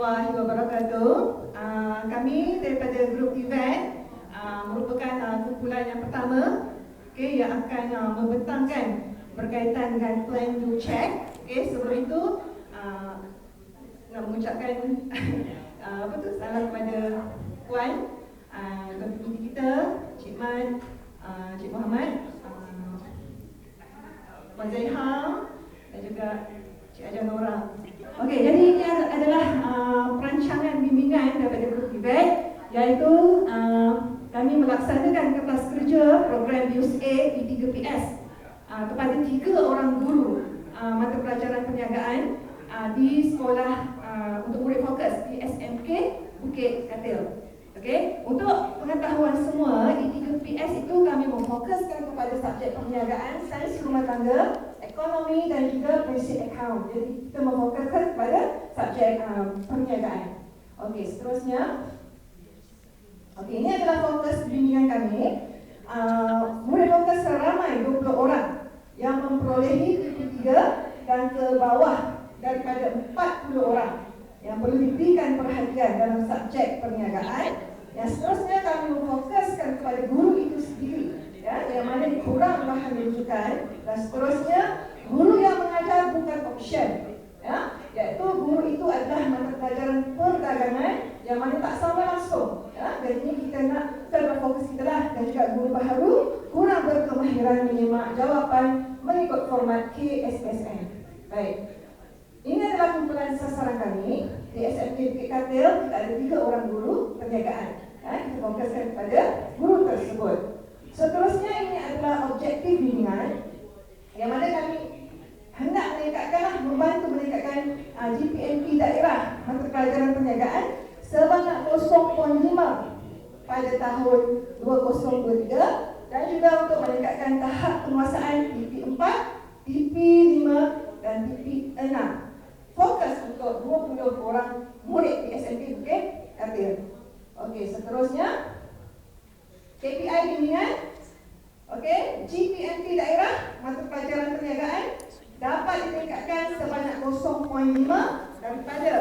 warahmatullahi wabarakatuh. Kami daripada grup event merupakan kumpulan yang pertama yang akan membentangkan berkaitan dengan plan do check. Sebelum itu nak mengucapkan salam kepada Puan Ketua kita, Cik Man, Cik Muhammad, Puan Zaiha dan juga Cik Ajar Nora. Okey, jadi ini adalah perancangan bimbingan daripada grup event, iaitu kami melaksanakan kertas kerja program USA P3PS kepada 3 orang guru mata pelajaran perniagaan di sekolah untuk murid fokus di SMK Bukit Katil. Okey, untuk pengetahuan semua, E3PS itu kami memfokuskan kepada subjek perniagaan, sains rumah tangga, ekonomi dan juga basic account. Jadi kita memfokuskan kepada subjek perniagaan. Okey, seterusnya. Okey, ini adalah fokus bimbingan kami. Murid fokus ramai 20 orang yang memperolehi PP3 dan ke bawah daripada 40 orang yang perlu diberikan perhatian dalam subjek perniagaan. Yang seterusnya kami memfokuskan kepada guru itu sendiri, yang mana kurang bahan rujukan. Dan seterusnya guru yang mengajar bukan option, iaitu guru itu adalah mata pelajaran perdagangan yang mana tak sama langsung. Jadi ini kita nak fokus kita lah. Dan juga guru baharu kurang berkemahiran menyimak jawapan mengikut format KSSN. Baik. Ini adalah kumpulan sasaran kami di SMK Bukit Katil. Kita ada 3 orang guru perniagaan. Kita fokuskan kepada guru tersebut. Seterusnya ini adalah objektif bimbingan yang mana kami hendak membantu meningkatkan GPMP daerah mata pelajaran perniagaan sebanyak 0.5 pada tahun 2023 dan juga untuk meningkatkan tahap penguasaan TP4, TP5 dan TP6. Fokus untuk 20 orang murid di SMK Bukit Katil. Okey, seterusnya KPI bimbingan. Okey, GPMP daerah mata pelajaran perniagaan dapat ditingkatkan sebanyak 0.5 daripada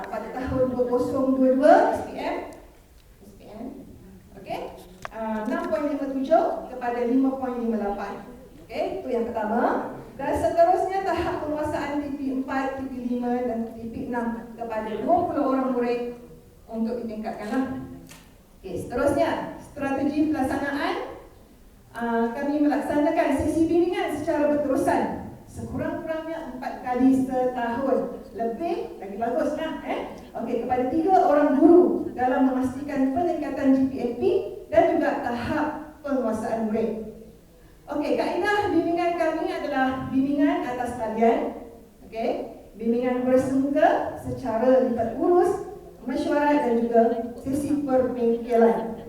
pada tahun 2022 SPM. Okey, 6.57 kepada 5.58. Okey, itu yang pertama. Dan seterusnya tahap penguasaan TP4, TP5 dan TP6 kepada 20 orang murid untuk ditingkatkanlah. Okey, seterusnya strategi pelaksanaan. Kami melaksanakan sesi bimbingan secara berterusan sekurang-kurangnya 4 kali setahun. Lebih lagi baguslah. Okey, kepada 3 orang guru dalam memastikan peningkatan GPMP dan juga tahap penguasaan murid. Okey, kaedah bimbingan kami adalah bimbingan atas talian. Okey, bimbingan bersemuka secara lipat urus, mesyuarat dan juga sesi perbengkelan.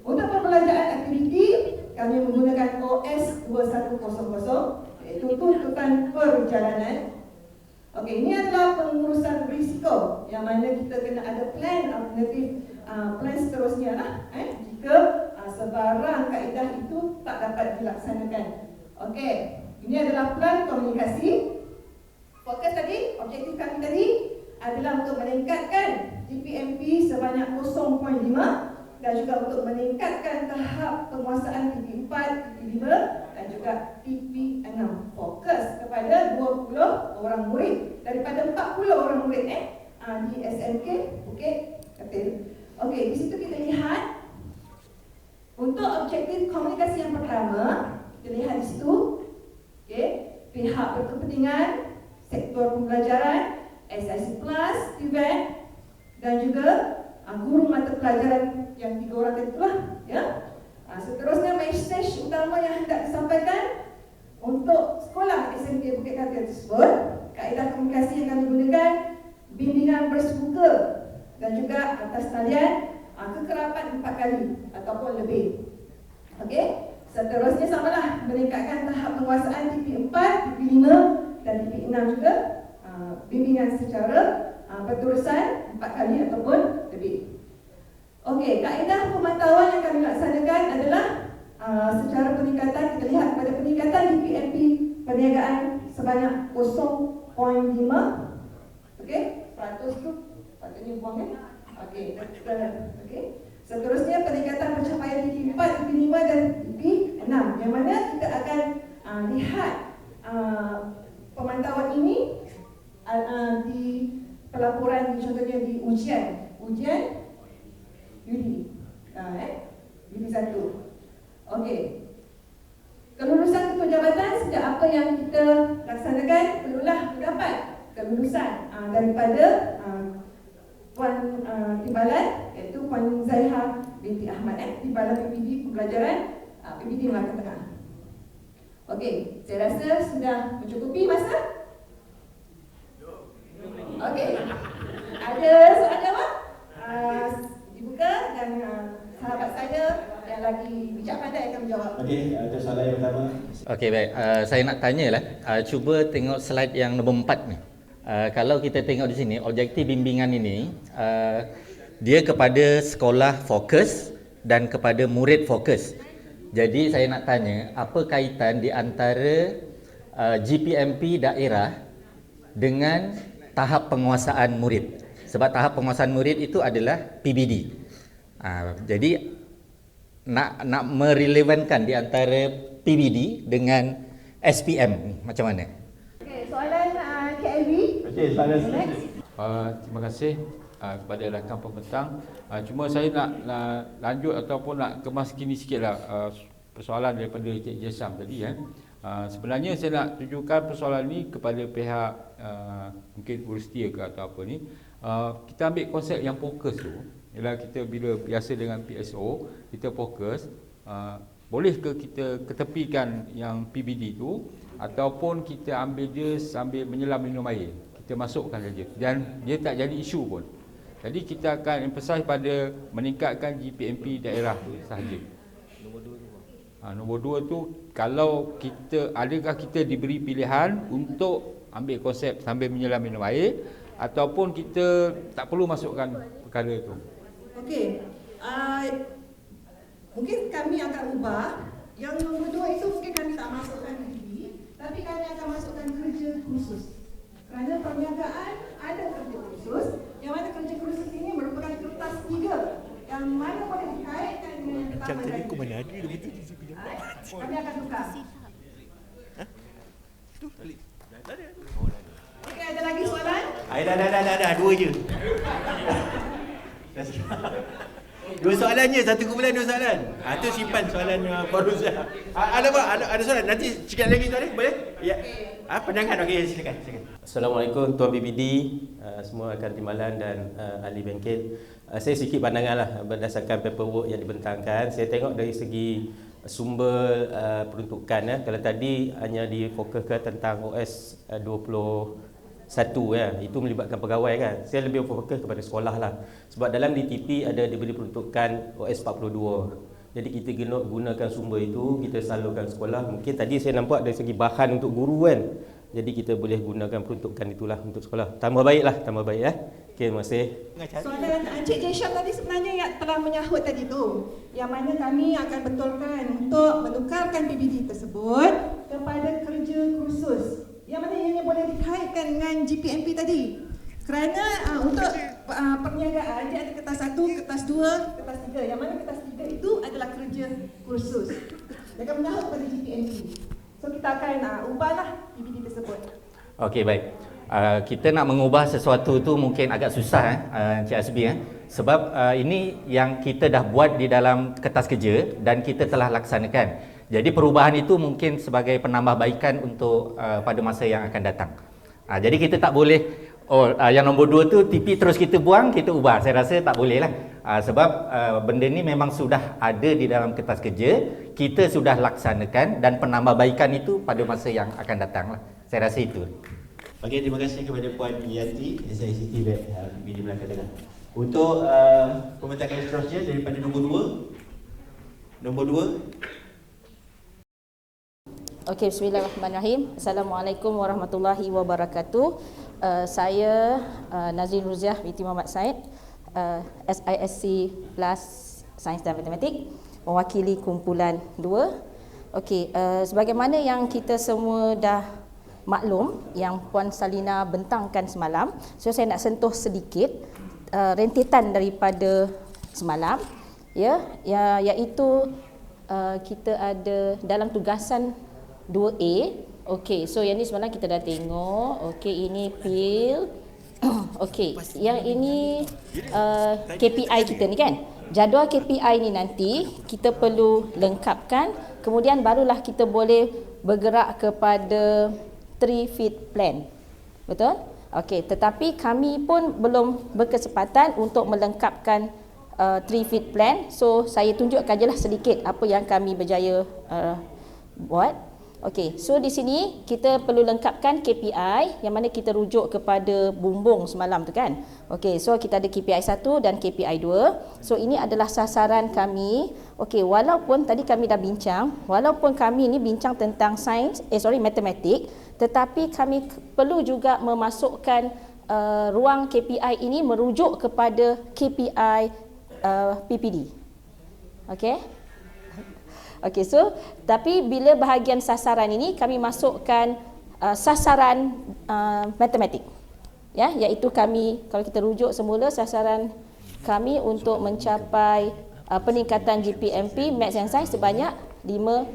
Untuk pembelajaran aktiviti, kami menggunakan OS 2100, iaitu tuntutan perjalanan. Okey, ini adalah pengurusan risiko yang mana kita kena ada plan alternatif, plan seterusnya lah. Jika sebarang kaedah itu tak dapat dilaksanakan. Okey, ini adalah plan komunikasi. Fokus tadi, objektif kami tadi adalah untuk meningkatkan GPMP sebanyak 0.5 dan juga untuk meningkatkan tahap penguasaan TP4, TP5 dan juga TP6. Fokus kepada 20 orang murid daripada 40 orang murid di SMK Bukit Katil. Okey, di situ kita lihat untuk objektif komunikasi yang pertama, kita lihat di situ. Okey, pihak berkepentingan, sektor pembelajaran, SIC Plus, event dan juga guru mata pelajaran yang 3 orang itulah, seterusnya mesej utama yang hendak disampaikan untuk sekolah SMK Bukit Katil tersebut. Kaedah komunikasi yang kami gunakan bimbingan bersemuka dan juga atas talian kekerapan 4 kali ataupun lebih. Okey, seterusnya samalah meningkatkan tahap penguasaan TP4, TP5 dan TP6 juga. Bimbingan secara berterusan 4 kali ataupun lebih. Okey, kaedah pemantauan yang kami laksanakan adalah secara peningkatan, kita lihat pada peningkatan GPMP perniagaan sebanyak 0.5. Okey, peratus tu patutnya buang kan? Okey, okey. Seterusnya peningkatan pencapaian TP 4, TP 5 dan TP 6, yang mana kita akan lihat pemantauan ini di pelaporan, contohnya di ujian Yuli, Yuli 1. Okey. Kelulusan ketua jabatan, sejak apa yang kita laksanakan, perlulah mendapat kelulusan daripada Puan Timbalan, iaitu Puan Zaiha binti Ahmad, Timbalan PPD Pembelajaran PPD Melaka Tengah. Okey, saya rasa sudah mencukupi masa. Okey, ada soalan jawab? Dibuka dan sahabat saya yang lagi bijak pandai akan menjawab. Okey, ada soalan yang pertama. Okey, baik. Saya nak tanyalah, cuba tengok slide yang nombor 4 ni. Kalau kita tengok di sini, objektif bimbingan ini dia kepada sekolah fokus dan kepada murid fokus. Jadi saya nak tanya, apa kaitan di antara GPMP daerah dengan tahap penguasaan murid? Sebab tahap penguasaan murid itu adalah PBD. Jadi nak merelevankan di antara PBD dengan SPM macam mana? Okey, soalan KLV. Okey, soalan next. Terima kasih kepada rakan pembentang. Cuma saya nak lanjut ataupun nak kemas kini sikitlah persoalan daripada Cik Jesam tadi. Sebenarnya saya nak tunjukkan persoalan ni kepada pihak mungkin universiti ke atau apa ni. Kita ambil konsep yang fokus tu. Ialah kita bila biasa dengan PSO, kita fokus. Boleh ke kita ketepikan yang PBD tu ataupun kita ambil dia sambil menyelam minum air. Kita masukkan saja dan dia tak jadi isu pun. Jadi kita akan emphasize pada meningkatkan GPMP daerah tu sahaja. Nombor 2 tu, kalau kita adakah kita diberi pilihan untuk ambil konsep sambil menyelam minum air ataupun kita tak perlu masukkan perkara tu. Okey. Mungkin kami akan ubah. Yang nombor 2 itu mungkin kami tak masukkan lagi, tapi kami akan masukkan kerja khusus. Kerana perniagaan ada kerja khusus, yang mana kerja khusus ini merupakan kertas 3 yang mana boleh dikaitkan dengan pertama tadi. Macam mana ada begitu di situ. Kami akan tukar. Okey, ada lagi soalan? Dah, 2 je. 2 soalan je, 1 kumpulan 2 soalan. Tu simpan soalan Faruzah. Ada soalan, nanti sikit lagi soalan, boleh? Ya. Penangan, okey, silakan. Assalamualaikum Tuan PBD, semua rakan timbalan dan ahli bengkel. Saya sikit pandangan lah berdasarkan paperwork yang dibentangkan. Saya tengok dari segi sumber peruntukan. Kalau tadi hanya difokuskan tentang OS 21 ya, itu melibatkan pegawai kan. Saya lebih fokus kepada sekolah lah. Sebab dalam DTP ada diberi peruntukan OS 42. Jadi kita gunakan sumber itu, kita salurkan sekolah. Mungkin tadi saya nampak dari segi bahan untuk guru kan. Jadi kita boleh gunakan peruntukan itulah untuk sekolah. Tambah baik ya. Okey, terima kasih. Soalan Encik Jesham tadi sebenarnya yang telah menyahut tadi tu, yang mana kami akan betulkan untuk menukarkan PBD tersebut kepada kerja khusus, yang mana ianya boleh dikaitkan dengan GPMP tadi. Kerana untuk perniagaan dia ada kertas 1, kertas 2, kertas 3. Yang mana kertas 3 itu adalah kerja khusus. Dia akan menyahut pada GPMP. So kita akan ubahlah PBD tersebut. Okey, baik. Kita nak mengubah sesuatu tu mungkin agak susah Encik Hasbi sebab ini yang kita dah buat di dalam kertas kerja dan kita telah laksanakan. Jadi perubahan itu mungkin sebagai penambahbaikan untuk pada masa yang akan datang. Jadi kita tak boleh yang nombor 2 tu TP terus kita buang, kita ubah. Saya rasa tak boleh lah. Sebab benda ni memang sudah ada di dalam kertas kerja, kita sudah laksanakan dan penambahbaikan itu pada masa yang akan datang lah. Saya rasa itu. Okey, terima kasih kepada Puan Yanti, SICT PBD Melaka Tengah. Untuk pementakan seterusnya daripada nombor 2. Nombor 2. Okey, bismillahirrahmanirrahim. Assalamualaikum warahmatullahi wabarakatuh. Saya Nazrin Ruziah binti Muhammad Said, SISC Plus Sains dan Matematik, mewakili kumpulan 2. Okey, sebagaimana yang kita semua dah maklum yang Puan Salina bentangkan semalam. So saya nak sentuh sedikit rentetan daripada semalam, ya, iaitu kita ada dalam tugasan 2A. Okey, so yang ni semalam kita dah tengok. Okey, ini PIL. Okey, yang ini KPI kita ni kan. Jadual KPI ni nanti kita perlu lengkapkan, kemudian barulah kita boleh bergerak kepada 3-feet plan. Betul? Okey, tetapi kami pun belum berkesempatan untuk melengkapkan 3-feet plan. So saya tunjukkan je lah sedikit apa yang kami berjaya buat. Okey, so di sini kita perlu lengkapkan KPI yang mana kita rujuk kepada bumbung semalam tu kan. Okey, so kita ada KPI 1 dan KPI 2. So ini adalah sasaran kami. Okey, walaupun tadi kami dah bincang, walaupun kami ni bincang tentang matematik, tetapi kami perlu juga memasukkan ruang KPI ini merujuk kepada KPI PPD. Okey. Okey, so tapi bila bahagian sasaran ini kami masukkan sasaran matematik, ya, iaitu kami, kalau kita rujuk semula, sasaran kami untuk mencapai peningkatan GPMP Maths and Science sebanyak 5%,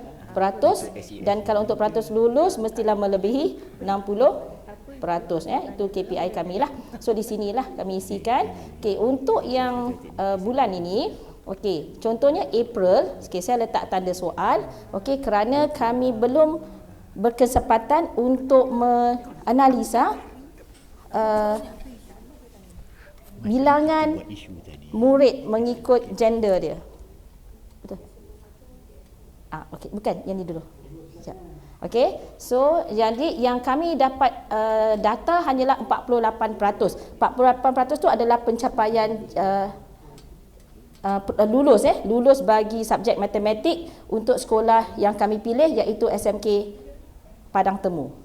dan kalau untuk peratus lulus mestilah melebihi 60%, ya. Itu KPI kami lah. So di sinilah kami isikan. Okey, untuk yang bulan ini, okey, contohnya April, okey, saya letak tanda soal, okey, kerana kami belum berkesempatan untuk menganalisa bilangan murid mengikut gender dia. Betul? Okey, bukan, yang ni dulu. Sekejap. Okey, so jadi yang kami dapat data hanyalah 48%. 48% tu adalah pencapaian lulus bagi subjek matematik untuk sekolah yang kami pilih, iaitu SMK Padang Temu,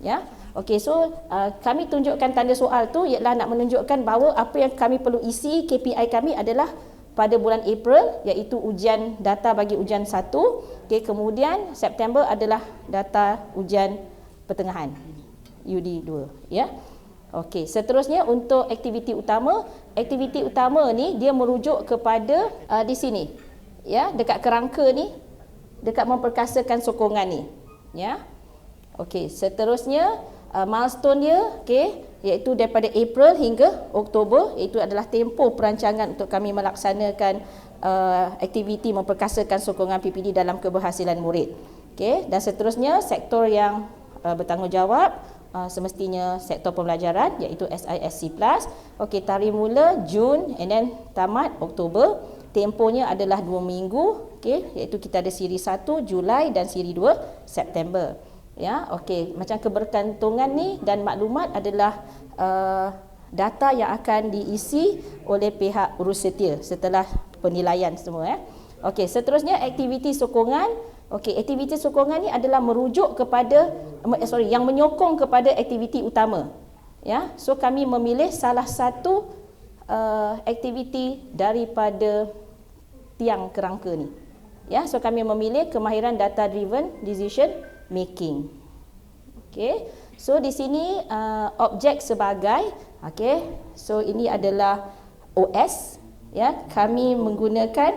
ya. Okey, so kami tunjukkan tanda soal tu ialah nak menunjukkan bahawa apa yang kami perlu isi KPI kami adalah pada bulan April, iaitu ujian data bagi ujian 1. Okey, kemudian September adalah data ujian pertengahan UD 2, ya. Okey, seterusnya untuk aktiviti utama ni dia merujuk kepada di sini, ya, dekat kerangka ni, dekat memperkasakan sokongan ni, ya. Okey, seterusnya milestone dia, okey, iaitu daripada April hingga Oktober, iaitu adalah tempoh perancangan untuk kami melaksanakan aktiviti memperkasakan sokongan PPD dalam keberhasilan murid. Okey, dan seterusnya sektor yang bertanggungjawab semestinya sektor pembelajaran, iaitu SISC+. Okey, tarikh mula Jun and then tamat Oktober. Tempohnya adalah 2 minggu, okey, iaitu kita ada siri 1 Julai dan siri 2 September. Ya, okey, macam kebergantungan ni dan maklumat adalah data yang akan diisi oleh pihak urus setia setelah penilaian semua, ya. Okey, seterusnya aktiviti sokongan. Okey, aktiviti sokongan ni adalah merujuk kepada yang menyokong kepada aktiviti utama, ya. So kami memilih salah satu aktiviti daripada tiang kerangka ni, ya. So kami memilih kemahiran data driven decision making. Okey, so di sini objek sebagai, okey, so ini adalah OS, ya. Kami menggunakan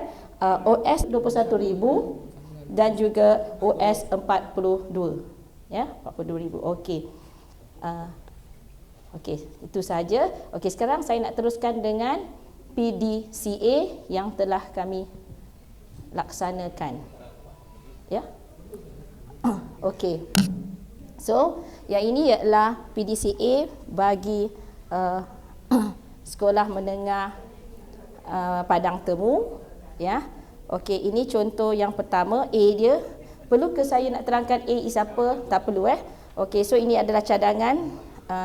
OS 21,000 dan juga OS 42, ya, 42,000. Okey. Okey, itu saja. Okey, sekarang saya nak teruskan dengan PDCA yang telah kami laksanakan. Ya. Okey. So, yang ini ialah PDCA bagi sekolah menengah Padang Temu, ya. Okey, ini contoh yang pertama, A dia. Perlu ke saya nak terangkan A is apa? Tak perlu, Okey, so ini adalah cadangan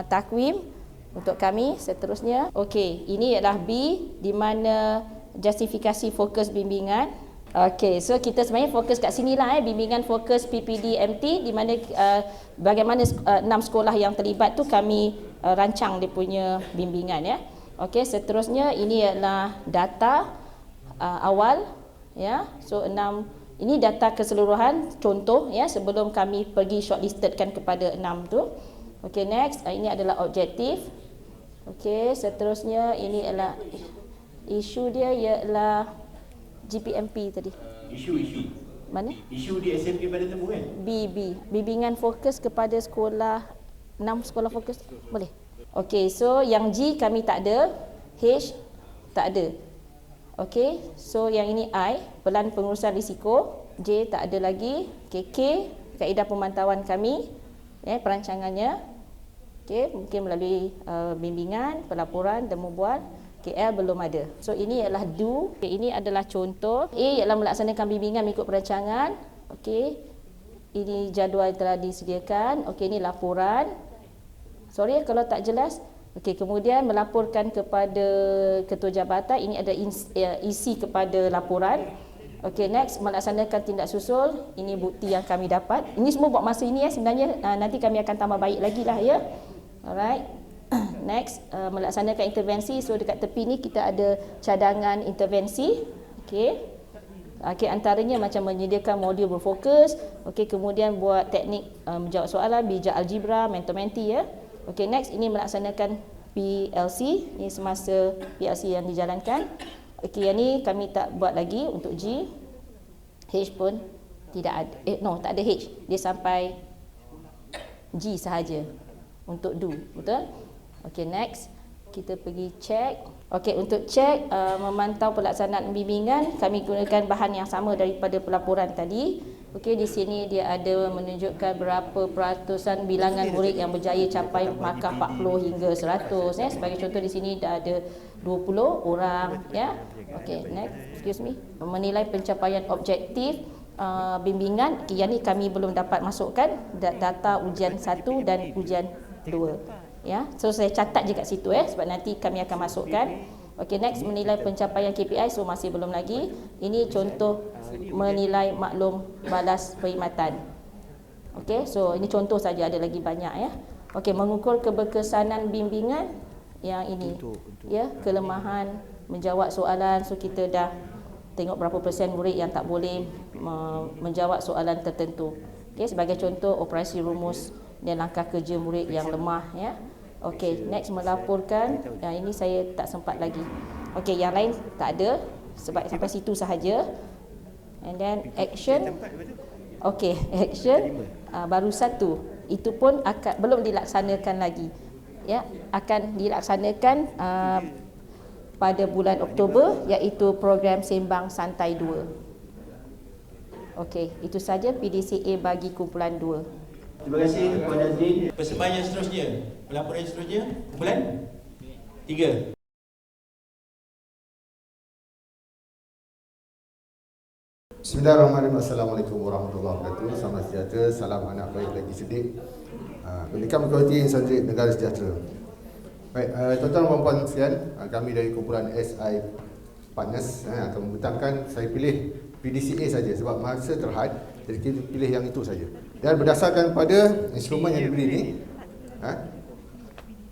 takwim untuk kami. Seterusnya, okey, ini ialah B, di mana justifikasi fokus bimbingan. Okey, so kita sebenarnya fokus kat sinilah, bimbingan fokus PPD MT, di mana bagaimana 6 sekolah yang terlibat tu kami rancang dia punya bimbingan, ya. Okey, seterusnya ini ialah data awal, ya. So 6 Ini data keseluruhan contoh ya sebelum kami pergi shortlistedkan kepada 6 tu. Okey, next, ini adalah objektif. Okey, seterusnya ini adalah isu dia ialah GPMP tadi. Isu. Mana? Isu di SMK pada temu kan? Bimbingan fokus kepada sekolah 6 sekolah fokus. Boleh? Okey, so yang G kami tak ada, H tak ada. Okey, so yang ini I, pelan pengurusan risiko, J tak ada lagi, okay, K, kaedah pemantauan kami, perancangannya, okay, mungkin melalui bimbingan, pelaporan, temu bual, KL belum ada. So ini adalah do, okay, ini adalah contoh, A ialah melaksanakan bimbingan mengikut perancangan, okey, ini jadual telah disediakan, okey, ini laporan, sorry kalau tak jelas. Okey, kemudian melaporkan kepada ketua jabatan, ini ada isi kepada laporan. Okey, next melaksanakan tindak susul, ini bukti yang kami dapat. Ini semua buat masa ini ya, sebenarnya nanti kami akan tambah baik lagi lah ya. Alright. Next, melaksanakan intervensi. So dekat tepi ni kita ada cadangan intervensi. Okey. Okey, antaranya macam menyediakan modul berfokus, okey, kemudian buat teknik menjawab soalan, bijak algebra, mentor-menti ya. Okey, next ini melaksanakan PLC, ini semasa PLC yang dijalankan. Okey, yang ni kami tak buat lagi untuk G. H pun tidak ada. Tak ada H. Dia sampai G sahaja untuk do, betul? Okey, next kita pergi check. Okey, untuk check memantau pelaksanaan bimbingan, kami gunakan bahan yang sama daripada pelaporan tadi. Okey, di sini dia ada menunjukkan berapa peratusan bilangan murid yang berjaya capai markah 40 hingga 100 ya. Sebagai contoh di sini dah ada 20 orang ya. Okey, next, excuse me. Menilai pencapaian objektif bimbingan. Okay, yang ni kami belum dapat masukkan data ujian 1 dan ujian 2 ya. So saya catat je kat situ sebab nanti kami akan masukkan. Okey, next menilai pencapaian KPI, so masih belum lagi. Ini contoh menilai maklum balas perkhidmatan. Okey, so ini contoh saja, ada lagi banyak ya. Okey, mengukur keberkesanan bimbingan yang ini. Ya, kelemahan menjawab soalan, so kita dah tengok berapa persen murid yang tak boleh menjawab soalan tertentu. Okey, sebagai contoh operasi rumus dan langkah kerja murid yang lemah ya. Okey, next melaporkan. Yang ini saya tak sempat lagi. Okey, yang lain tak ada sebab sampai situ sahaja. And then action. Okey, action baru satu. Itu pun belum dilaksanakan lagi. Ya, akan dilaksanakan pada bulan Oktober, iaitu program Sembang Santai 2. Okey, itu saja PDCA bagi kumpulan 2. Terima kasih Puan Nazrin. Persembahan yang seterusnya, pelaporan yang seterusnya, kumpulan 3. Bismillahirrahmanirrahim. Assalamualaikum warahmatullahi wabarakatuh. Selamat sejahtera, salam anak baik lagi sedih. Pendidikan berkualiti insan negara sejahtera. Baik, tuan-tuan dan puan sekalian, kami dari kumpulan SI Partners akan membentangkan, saya pilih PDCA saja sebab masa terhad, jadi kita pilih yang itu saja. Dan berdasarkan pada instrumen yang diberi ini,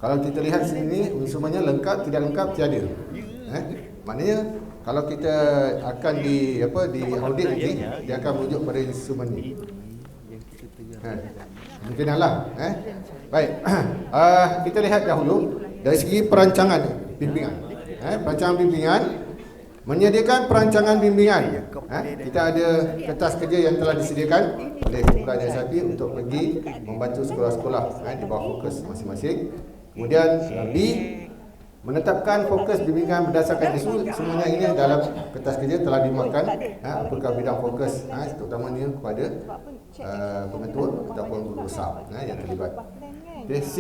kalau kita lihat sini instrumennya lengkap, tidak lengkap, tiada. Maknanya kalau kita akan di audit nanti, dia akan merujuk pada instrumen ini. Mungkinlah. Baik, kita lihat dahulu dari segi perancangan bimbingan. Perancangan bimbingan, menyediakan perancangan bimbingan. Kita ada kertas kerja yang telah disediakan oleh kumpulan SIP untuk pergi membantu sekolah-sekolah di bawah fokus masing-masing. Kemudian B, menetapkan fokus bimbingan berdasarkan isu. Semuanya ini dalam kertas kerja telah dimakan apakah bidang fokus, terutamanya kepada pengetua ataupun guru besar yang terlibat. Okay, C,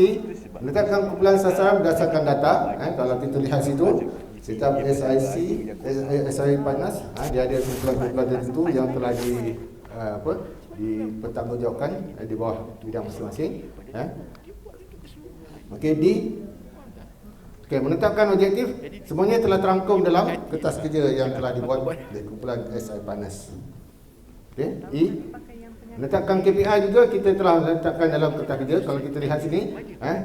menetapkan kumpulan sasaran berdasarkan data. Kalau kita lihat situ, setiap SI Partners dia ada kumpulan-kumpulan tertentu yang telah dipertanggungjawabkan di bawah bidang masing-masing. Okey, D, menetapkan objektif. Semuanya telah terangkum dalam kertas kerja yang telah dibuat oleh kumpulan SI Partners. Okey, E, menetapkan KPI juga kita telah letakkan dalam kertas kerja. Kalau kita lihat sini,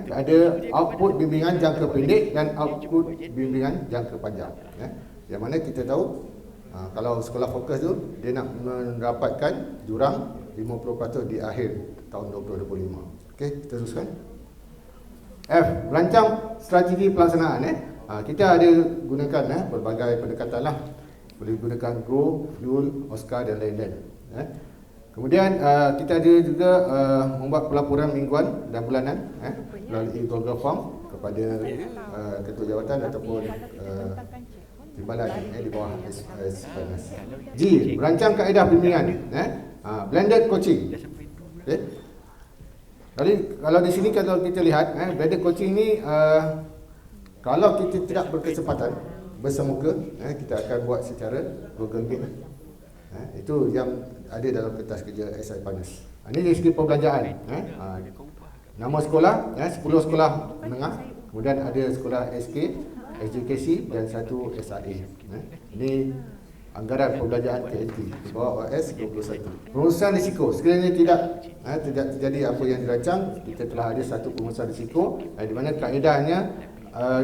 ada output bimbingan jangka pendek dan output bimbingan jangka panjang. Yang mana kita tahu Kalau sekolah fokus tu dia nak mendapatkan jurang 50% di akhir tahun 2025. Okey, kita teruskan. F, merancang strategi pelaksanaan. Kita ada gunakan pelbagai pendekatan lah. Boleh gunakan Go, Fuel, Oscar dan lain-lain. Kemudian kita ada juga membuat pelaporan mingguan dan bulanan melalui Google Form kepada ketua jawatan ataupun timbalan di bawah SPNS. G, merancang kaedah bimbingan, blended coaching. Okay. Jadi kalau di sini kalau kita lihat blended coaching ni kalau kita tidak berkesempatan bersemuka, kita akan buat secara Google Meet. Itu yang ada dalam kertas kerja SI Panas. Ini dari segi perbelanjaan. Nama sekolah, 10 sekolah menengah, kemudian ada sekolah SK, SJKC dan satu SIA. Ini anggaran perbelanjaan TNT di bawah OS 21. Pengurusan risiko, sekiranya tidak terjadi apa yang dirancang, kita telah ada satu pengurusan risiko di mana kaedahnya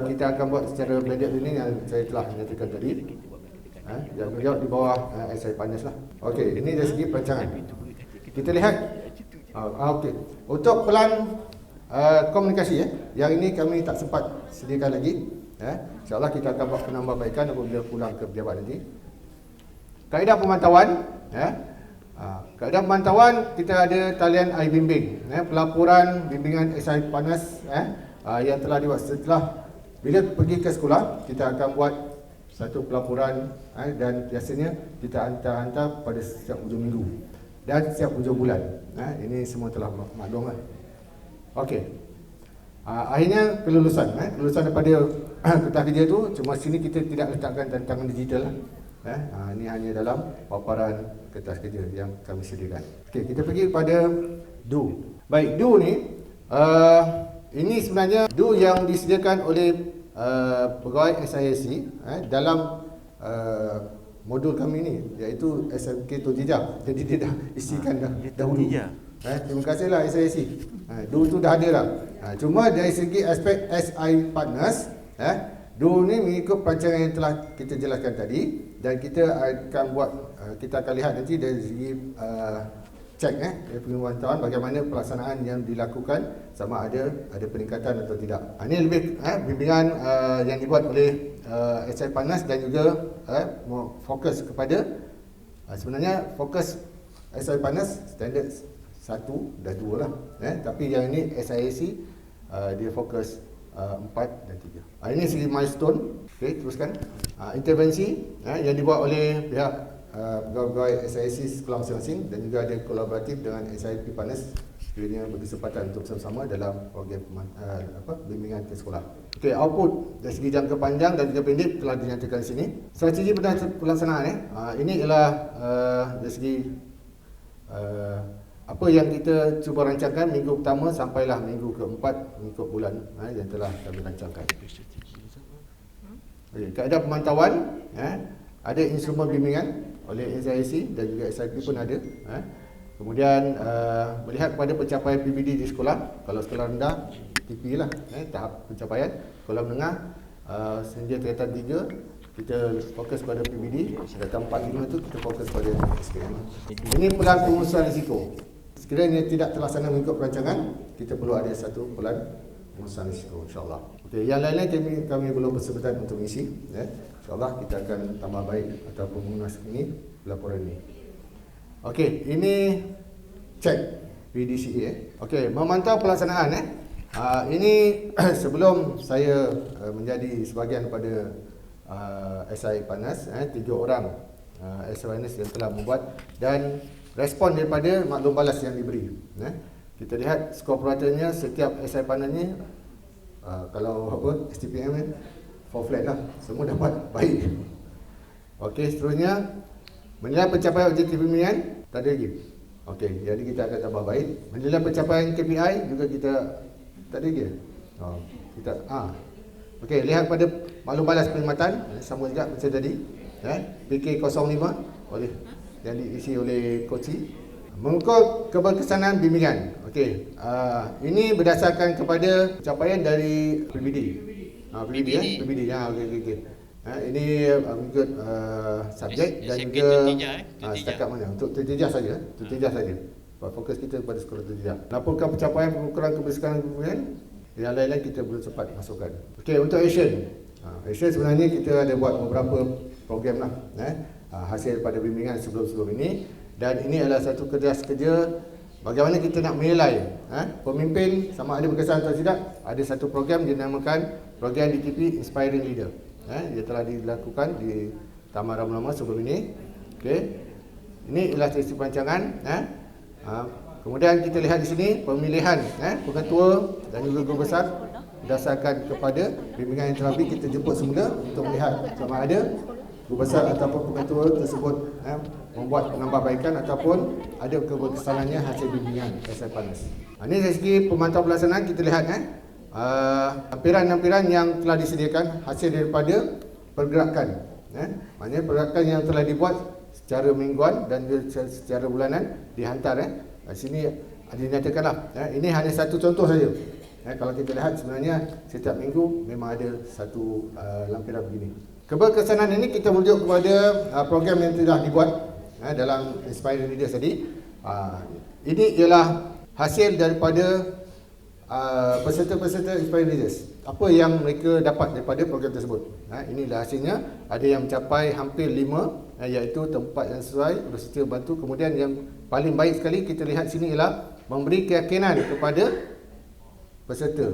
kita akan buat secara blended learning yang saya telah nyatakan tadi. Yang berjawab di bawah SI Panas lah. Okey, ini dari segi perancangan. Kita lihat okey. Untuk pelan komunikasi yang ini kami tak sempat sediakan lagi. InsyaAllah kita akan buat penambahbaikan apabila pulang ke pejabat nanti. Kaedah pemantauan, kaedah pemantauan kita ada talian iBimbing, pelaporan bimbingan SI Panas yang telah dibuat setelah bila pergi ke sekolah kita akan buat satu pelaporan dan biasanya kita hantar pada setiap hujung minggu dan setiap hujung bulan. Ini semua telah maklum. Okey. Akhirnya kelulusan, kelulusan daripada kertas kerja tu cuma sini kita tidak letakkan tantangan digital lah. Ini hanya dalam paparan kertas kerja yang kami sediakan. Okey, kita pergi kepada do. Baik, do ni ini sebenarnya do yang disediakan oleh pegawai SIAC dalam modul kami ni iaitu SMK Tojijah. Jadi dia dah isikan dahulu. Terima kasihlah SIAC. Do tu dah ada dah. Cuma dari segi aspek SI Partners, do ni mengikut perancangan yang telah kita jelaskan tadi dan kita akan buat kita akan lihat nanti dari segi cek dari pemantauan bagaimana pelaksanaan yang dilakukan sama ada peningkatan atau tidak. Ini lebih bimbingan yang dibuat oleh SI Panas dan juga fokus kepada sebenarnya fokus SI Panas standard 1 dan 2 lah. Tapi yang ini SIAC dia fokus 4 dan 3. Ini segi milestone. Okey, teruskan. Intervensi yang dibuat oleh pihak pegawai SIAC sekolah masing-masing dan juga ada kolaboratif dengan SIP Panas sekiranya berkesempatan untuk bersama-sama dalam program bimbingan ke sekolah. Okey, output dari segi jangka panjang dan jangka pendek telah dinyatakan di sini. Strategi pelaksanaan ini ialah dari segi apa yang kita cuba rancangkan minggu pertama sampailah minggu keempat mengikut bulan yang telah kami rancangkan. Okey, kaedah pemantauan ada instrumen bimbingan oleh SIAC dan juga SIP pun ada. Kemudian melihat kepada pencapaian PBD di sekolah. Kalau sekolah rendah TP lah tahap pencapaian. Sekolah menengah sehingga tingkatan 3 kita fokus pada PBD. Tingkatan 4-5 tu kita fokus pada SKM. Ini pelan pengurusan risiko. Sekiranya tidak terlaksana mengikut perancangan, kita perlu ada satu pelan pengurusan risiko, insyaAllah. Okey, yang lain-lain kami belum bersempatan untuk mengisi. InsyaAllah kita akan tambah baik ataupun mengulas ini laporan ini. Okey, ini cek PDCA. Okey, memantau pelaksanaan. Ini sebelum saya menjadi sebahagian daripada SI Panas, 3 orang SI Panas yang telah membuat dan respon daripada maklum balas yang diberi. Kita lihat skor puratannya setiap SI Panas ni kalau STPM ni 4 flat lah, semua dapat baik. Okey, seterusnya menilai pencapaian objektif bimbingan tak ada lagi. Okey, jadi kita akan tambah baik. Menilai pencapaian KPI juga kita tak ada lagi. Kita okey, lihat pada maklum balas perkhidmatan sama juga macam tadi. PK05 oleh yang diisi oleh Koci. Mengukur keberkesanan bimbingan. Okey, ini berdasarkan kepada pencapaian dari PBD. PBD. Okey. Ini mengikut subjek dan juga setakat mana untuk terjejah saja, terjejah saja. Fokus kita pada sekolah terjejah. Laporkan pencapaian pengukuran kebersihan bimbingan, yang lain-lain kita belum sempat masukkan. Okey, untuk action. Action sebenarnya kita ada buat beberapa program lah, hasil pada bimbingan sebelum-sebelum ini, dan ini adalah satu kerja bagaimana kita nak menilai pemimpin sama ada berkesan atau tidak. Ada satu program dinamakan program DTP Inspiring Leader. Dia telah dilakukan di Taman Rama-Rama sebelum ini. Okey. Ini ialah sesi perancangan. Kemudian kita lihat di sini pemilihan pengetua dan juga guru besar berdasarkan kepada bimbingan yang telah kita jemput semula untuk melihat sama ada guru besar ataupun pengetua tersebut membuat penambahbaikan ataupun ada keberkesanannya hasil bimbingan SI Panas. Ini dari segi pemantauan pelaksanaan kita lihat lampiran-lampiran yang telah disediakan hasil daripada pergerakan. Maknanya pergerakan yang telah dibuat secara mingguan dan secara bulanan dihantar. Di sini dinyatakanlah. Ini hanya satu contoh saja. Kalau kita lihat sebenarnya setiap minggu memang ada satu lampiran begini. Keberkesanan ini kita merujuk kepada program yang telah dibuat dalam Inspiring Leaders tadi. Ini ialah hasil daripada peserta-peserta Inspiring Leaders. Apa yang mereka dapat daripada program tersebut. Inilah hasilnya. Ada yang mencapai hampir 5, iaitu tempat yang sesuai, peserta bantu. Kemudian yang paling baik sekali kita lihat sini ialah memberi keyakinan kepada peserta.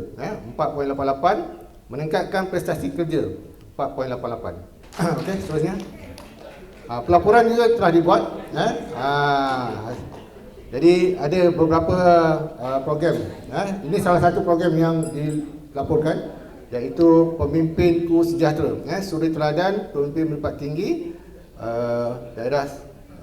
4.88, meningkatkan prestasi kerja 4.88. Okey, seterusnya. Pelaporan juga telah dibuat. Jadi ada beberapa program. Ini salah satu program yang dilaporkan, iaitu Pemimpinku Sejahtera. Suri teladan pemimpin berlipat tinggi daerah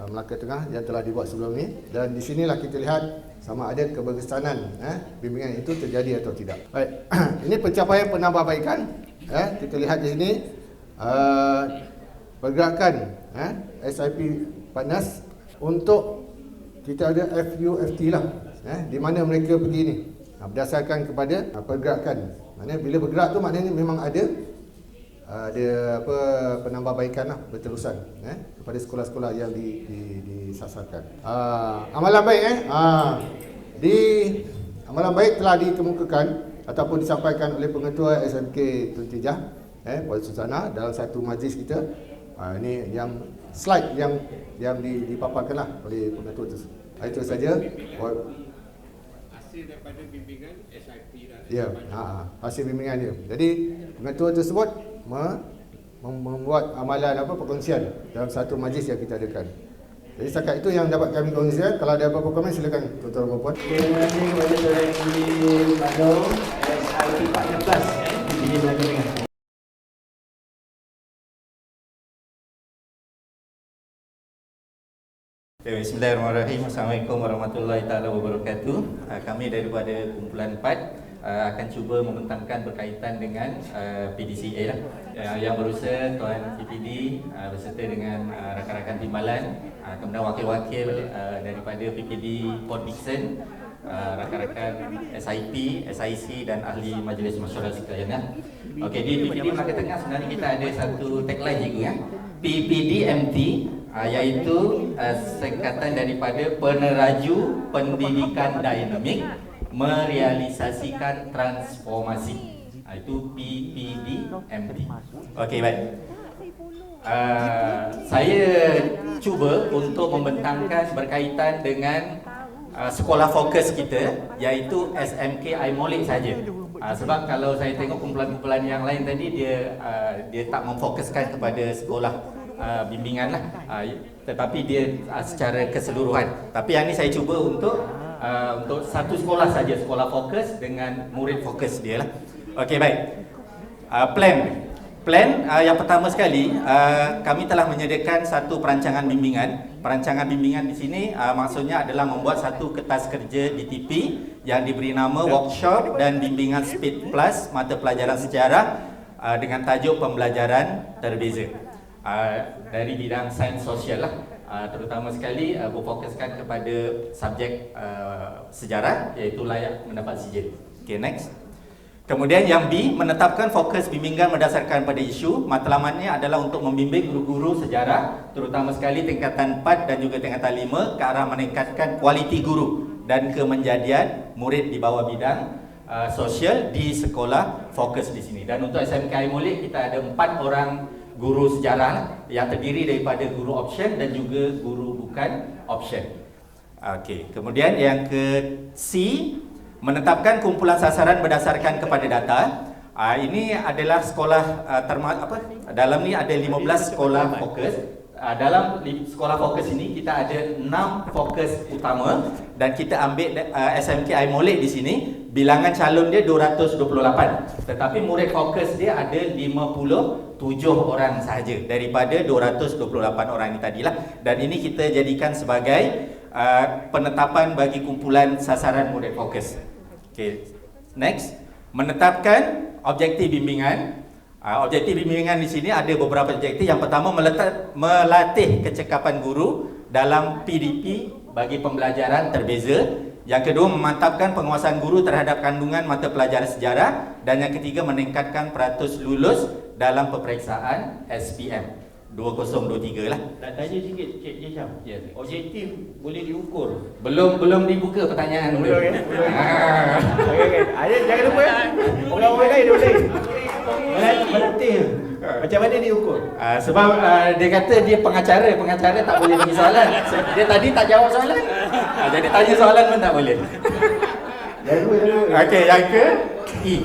Melaka Tengah yang telah dibuat sebelum ini. Dan di sinilah kita lihat sama ada keberkesanan bimbingan itu terjadi atau tidak. Baik. Ini pencapaian penambahbaikan. Kita lihat di sini pergerakan SIP Panas untuk kita ada FUFT lah, di mana mereka pergi ni berdasarkan kepada pergerakan. Maknanya bila bergerak tu maknanya memang ada penambahbaikan lah berterusan kepada sekolah-sekolah yang disasarkan. Amalan baik di amalan baik telah dikemukakan ataupun disampaikan oleh pengetua SMK Tun Tijah Puan Susana dalam satu majlis kita. Ini yang slide yang dipaparkanlah oleh pengetua itu. Itu saja. Hasil daripada bimbingan SIP dah. Ya, hasil bimbingan dia. Jadi pengetua tersebut membuat amalan perkongsian dalam satu majlis yang kita adakan. Jadi setakat itu yang dapat kami kongsikan. Kalau ada apa-apa komen silakan tuan-tuan dan puan. Terima kasih kepada Saudara Edi Bandung SIP Partner Plus di Melaka Tengah. Bismillahirrahmanirrahim. Assalamualaikum warahmatullahi taala wabarakatuh. Kami daripada kumpulan 4 akan cuba membentangkan berkaitan dengan PDCA lah. Yang berusaha Tuan PPD beserta dengan rakan-rakan timbalan, kemudian wakil-wakil daripada PPD Port Dickson, rakan-rakan SIP, SIC dan ahli majlis masyarakat sekalian. Okey, di PPD Melaka Tengah sebenarnya kita ada satu tagline cikgu PPDMT, iaitu singkatan daripada Peneraju Pendidikan Dinamik Merealisasikan Transformasi. Itu PPDMT. Okey, baik. Saya cuba untuk membentangkan berkaitan dengan sekolah fokus kita, iaitu SMK Aimolik saja. Sebab kalau saya tengok kumpulan-kumpulan yang lain tadi, dia tak memfokuskan kepada sekolah bimbingan lah, tetapi dia secara keseluruhan. Tapi yang ni saya cuba untuk satu sekolah saja, sekolah fokus dengan murid fokus dia lah. Okey, baik. Plan yang pertama sekali, kami telah menyediakan satu perancangan bimbingan. Perancangan bimbingan di sini maksudnya adalah membuat satu kertas kerja DTP yang diberi nama Workshop dan Bimbingan Speed Plus Mata Pelajaran Sejarah dengan tajuk pembelajaran terbeza. Dari bidang sains sosial lah, terutama sekali berfokuskan kepada subjek sejarah, iaitu layak mendapat sijil. Okay, next. Kemudian yang B, menetapkan fokus bimbingan berdasarkan pada isu. Matlamatnya adalah untuk membimbing guru-guru sejarah, terutama sekali tingkatan 4 dan juga tingkatan 5 ke arah meningkatkan kualiti guru dan kemenjadian murid di bawah bidang sosial di sekolah fokus di sini. Dan untuk SMK Molek kita ada 4 orang guru sejarah yang terdiri daripada guru option dan juga guru bukan option. Okey, kemudian yang ke C, menetapkan kumpulan sasaran berdasarkan kepada data. Ini adalah sekolah dalam ni ada 15 sekolah fokus. Dalam sekolah fokus ini kita ada 6 fokus utama dan kita ambil SMK Molek di sini. Bilangan calon dia 228, tetapi murid fokus dia ada 57 orang sahaja daripada 228 orang ini tadilah. Dan ini kita jadikan sebagai penetapan bagi kumpulan sasaran murid fokus. Okay, next, menetapkan objektif bimbingan. Objektif bimbingan di sini ada beberapa objektif. Yang pertama, melatih kecekapan guru dalam PDP bagi pembelajaran terbeza. Yang kedua, memantapkan penguasaan guru terhadap kandungan mata pelajaran sejarah. Dan yang ketiga, meningkatkan peratus lulus dalam peperiksaan SPM 2023 lah. Tak tanya sikit Cik Jesham. Ya. Objektif boleh diukur? Belum dibuka pertanyaan. Belum ya? Okey. Ada jangan lupa ya. Orang-orang lain boleh. Melatih. Macam mana diukur? Sebab dia kata dia pengacara tak boleh bagi soalan. Dia tadi tak jawab soalan. Jadi tanya soalan pun tak boleh. Jangan lupa. Okey, yang ke E.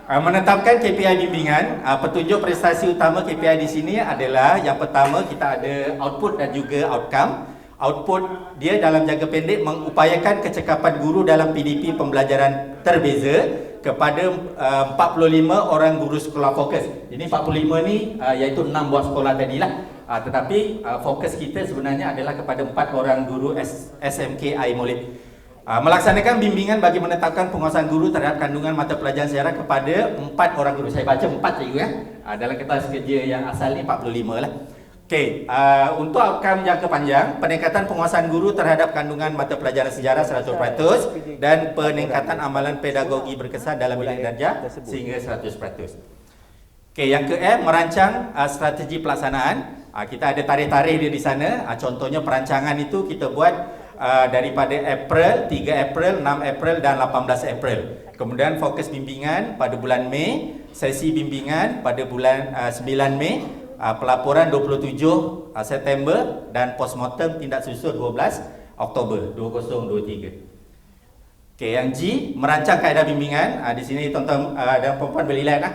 Menetapkan KPI bimbingan. Petunjuk prestasi utama KPI di sini adalah yang pertama kita ada output dan juga outcome. Output dia dalam jangka pendek mengupayakan kecekapan guru dalam PDP pembelajaran terbeza kepada 45 orang guru sekolah fokus. Ini 45 ni iaitu 6 buah sekolah tadilah. Tetapi fokus kita sebenarnya adalah kepada 4 orang guru SMK Molek. Melaksanakan bimbingan bagi menetapkan penguasaan guru terhadap kandungan mata pelajaran sejarah kepada 4 orang guru. Saya baca 4 cikgu ya. Dalam kertas kerja yang asal ni 45 lah. Okey, untuk outcome jangka panjang, peningkatan penguasaan guru terhadap kandungan mata pelajaran sejarah 100% dan peningkatan amalan pedagogi berkesan dalam bidang darjah sehingga 100%. Okey, yang ke M, merancang strategi pelaksanaan. Kita ada tarikh-tarikh dia di sana. Contohnya perancangan itu kita buat daripada April, 3 April, 6 April dan 18 April. Kemudian fokus bimbingan pada bulan Mei, sesi bimbingan pada bulan 9 Mei, pelaporan 27 September dan postmortem tindak susun 12 Oktober 2023. Okey, yang G, merancang kaedah bimbingan. Di sini tuan-tuan dan puan-puan boleh lihat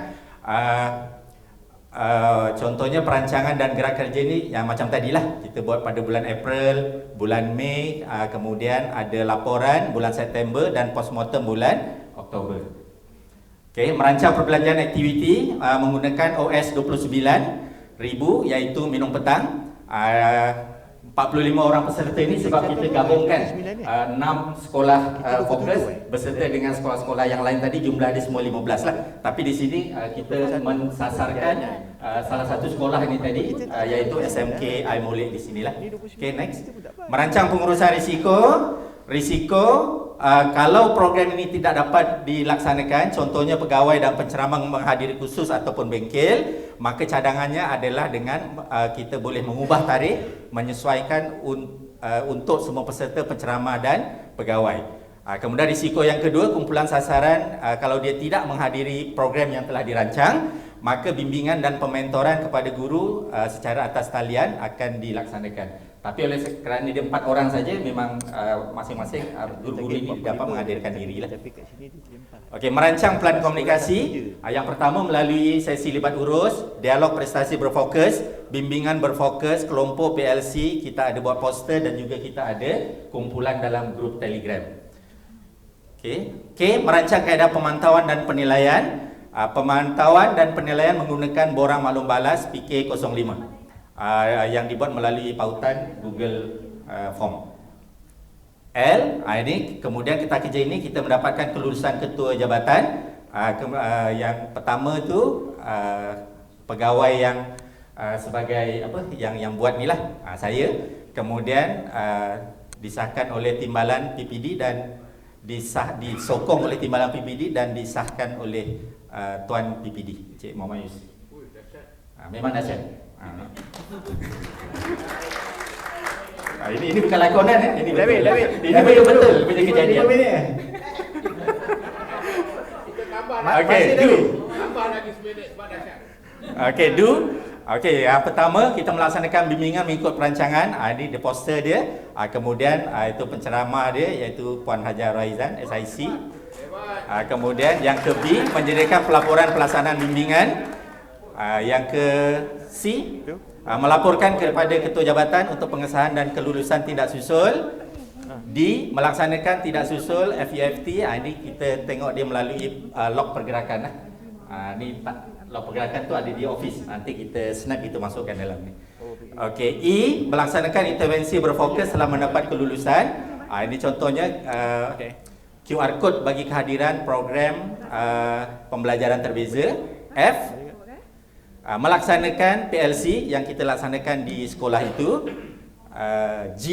contohnya perancangan dan gerak kerja ni yang macam tadilah kita buat pada bulan April, bulan Mei, kemudian ada laporan bulan September dan postmortem bulan Oktober. Okey, merancang perbelanjaan aktiviti menggunakan OS 29,000 iaitu minum petang. 45 orang peserta ini sebab kita gabungkan 6 sekolah fokus beserta dengan sekolah-sekolah yang lain tadi, jumlah dia semua 15 lah. Tapi di sini kita mensasarkan salah satu sekolah ini tadi iaitu SMK Molek di sinilah. Okay, next. Merancang pengurusan risiko kalau program ini tidak dapat dilaksanakan, contohnya pegawai dan penceramah menghadiri khusus ataupun bengkel, maka cadangannya adalah dengan kita boleh mengubah tarikh menyesuaikan untuk semua peserta penceramah dan pegawai. Kemudian risiko yang kedua, kumpulan sasaran kalau dia tidak menghadiri program yang telah dirancang, maka bimbingan dan pementoran kepada guru secara atas talian akan dilaksanakan. Tapi oleh kerana dia 4 orang saja, memang masing-masing guru-guru ini dapat menghadirkan diri lah. Okey, merancang plan komunikasi. Yang pertama melalui sesi libat urus, dialog prestasi berfokus, bimbingan berfokus, kelompok PLC, kita ada buat poster dan juga kita ada kumpulan dalam grup Telegram. Okey, merancang kaedah pemantauan dan penilaian. Pemantauan dan penilaian menggunakan borang maklum balas PK05. Yang dibuat melalui pautan Google Form. Ini kemudian kita kerja ini kita mendapatkan kelulusan ketua jabatan. Yang pertama tu pegawai yang sebagai apa yang buat ni lah, saya. Kemudian disahkan oleh timbalan PPD dan disokong oleh Timbalan PBD dan disahkan oleh Tuan PPD Cik Muhammad Yus. Memang dahsyat. Ini bukan lakonan ini betul. Ini betul punya kejadian. Okey, do. Tambah lagi seminit sebab dahsyat. Okey, do. Okey, yang pertama kita melaksanakan bimbingan mengikut perancangan. Ini the poster dia. Kemudian itu penceramah dia iaitu Puan Hajar Raizan SIC. Kemudian yang ke B, menyediakan pelaporan pelaksanaan bimbingan. Yang ke C, melaporkan kepada Ketua Jabatan untuk pengesahan dan kelulusan tindak susul. D, melaksanakan tindak susul FEFT. Ini kita tengok dia melalui log pergerakan. Ni log pergerakan tu ada di office. Nanti kita snap, kita masukkan dalam ni. Okey, E, melaksanakan intervensi berfokus setelah mendapat kelulusan. Ini contohnya QR code bagi kehadiran program pembelajaran terbeza. F, melaksanakan PLC yang kita laksanakan di sekolah itu. G,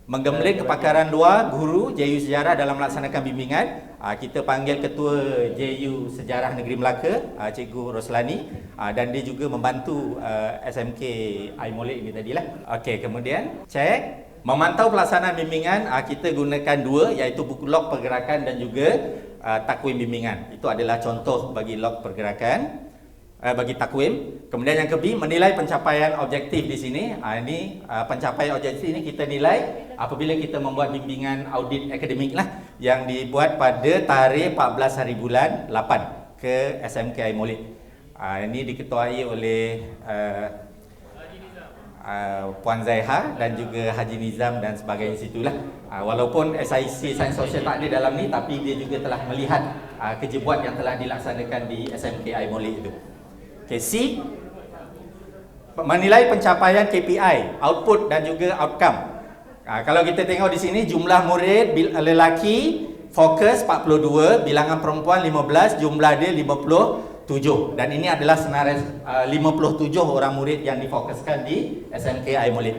menggembleng kepakaran luar guru JU Sejarah dalam melaksanakan bimbingan. Kita panggil Ketua JU Sejarah Negeri Melaka, Cikgu Roslani, dan dia juga membantu SMK Aimolek ini tadilah. Okey, kemudian cek memantau pelaksanaan bimbingan. Kita gunakan dua, iaitu buku log pergerakan dan juga takwim bimbingan. Itu adalah contoh bagi log pergerakan, bagi takwim. Kemudian yang ke B, menilai pencapaian objektif di sini. Ini pencapaian objektif ini kita nilai apabila kita membuat bimbingan audit akademik lah yang dibuat pada tarikh 14 hari bulan 8 ke SMK Aimolek. Ini diketuai oleh Puan Zaiha dan juga Haji Nizam dan sebagainya situlah. Walaupun SIC Sains Sosial tak ada dalam ni, tapi dia juga telah melihat kerja buat yang telah dilaksanakan di SMK Aimolek itu. C, menilai pencapaian KPI, output dan juga outcome. Kalau kita tengok di sini, jumlah murid lelaki fokus 42, bilangan perempuan 15, jumlah dia 57. Dan ini adalah senarai 57 orang murid yang difokuskan di SMK Aimolek.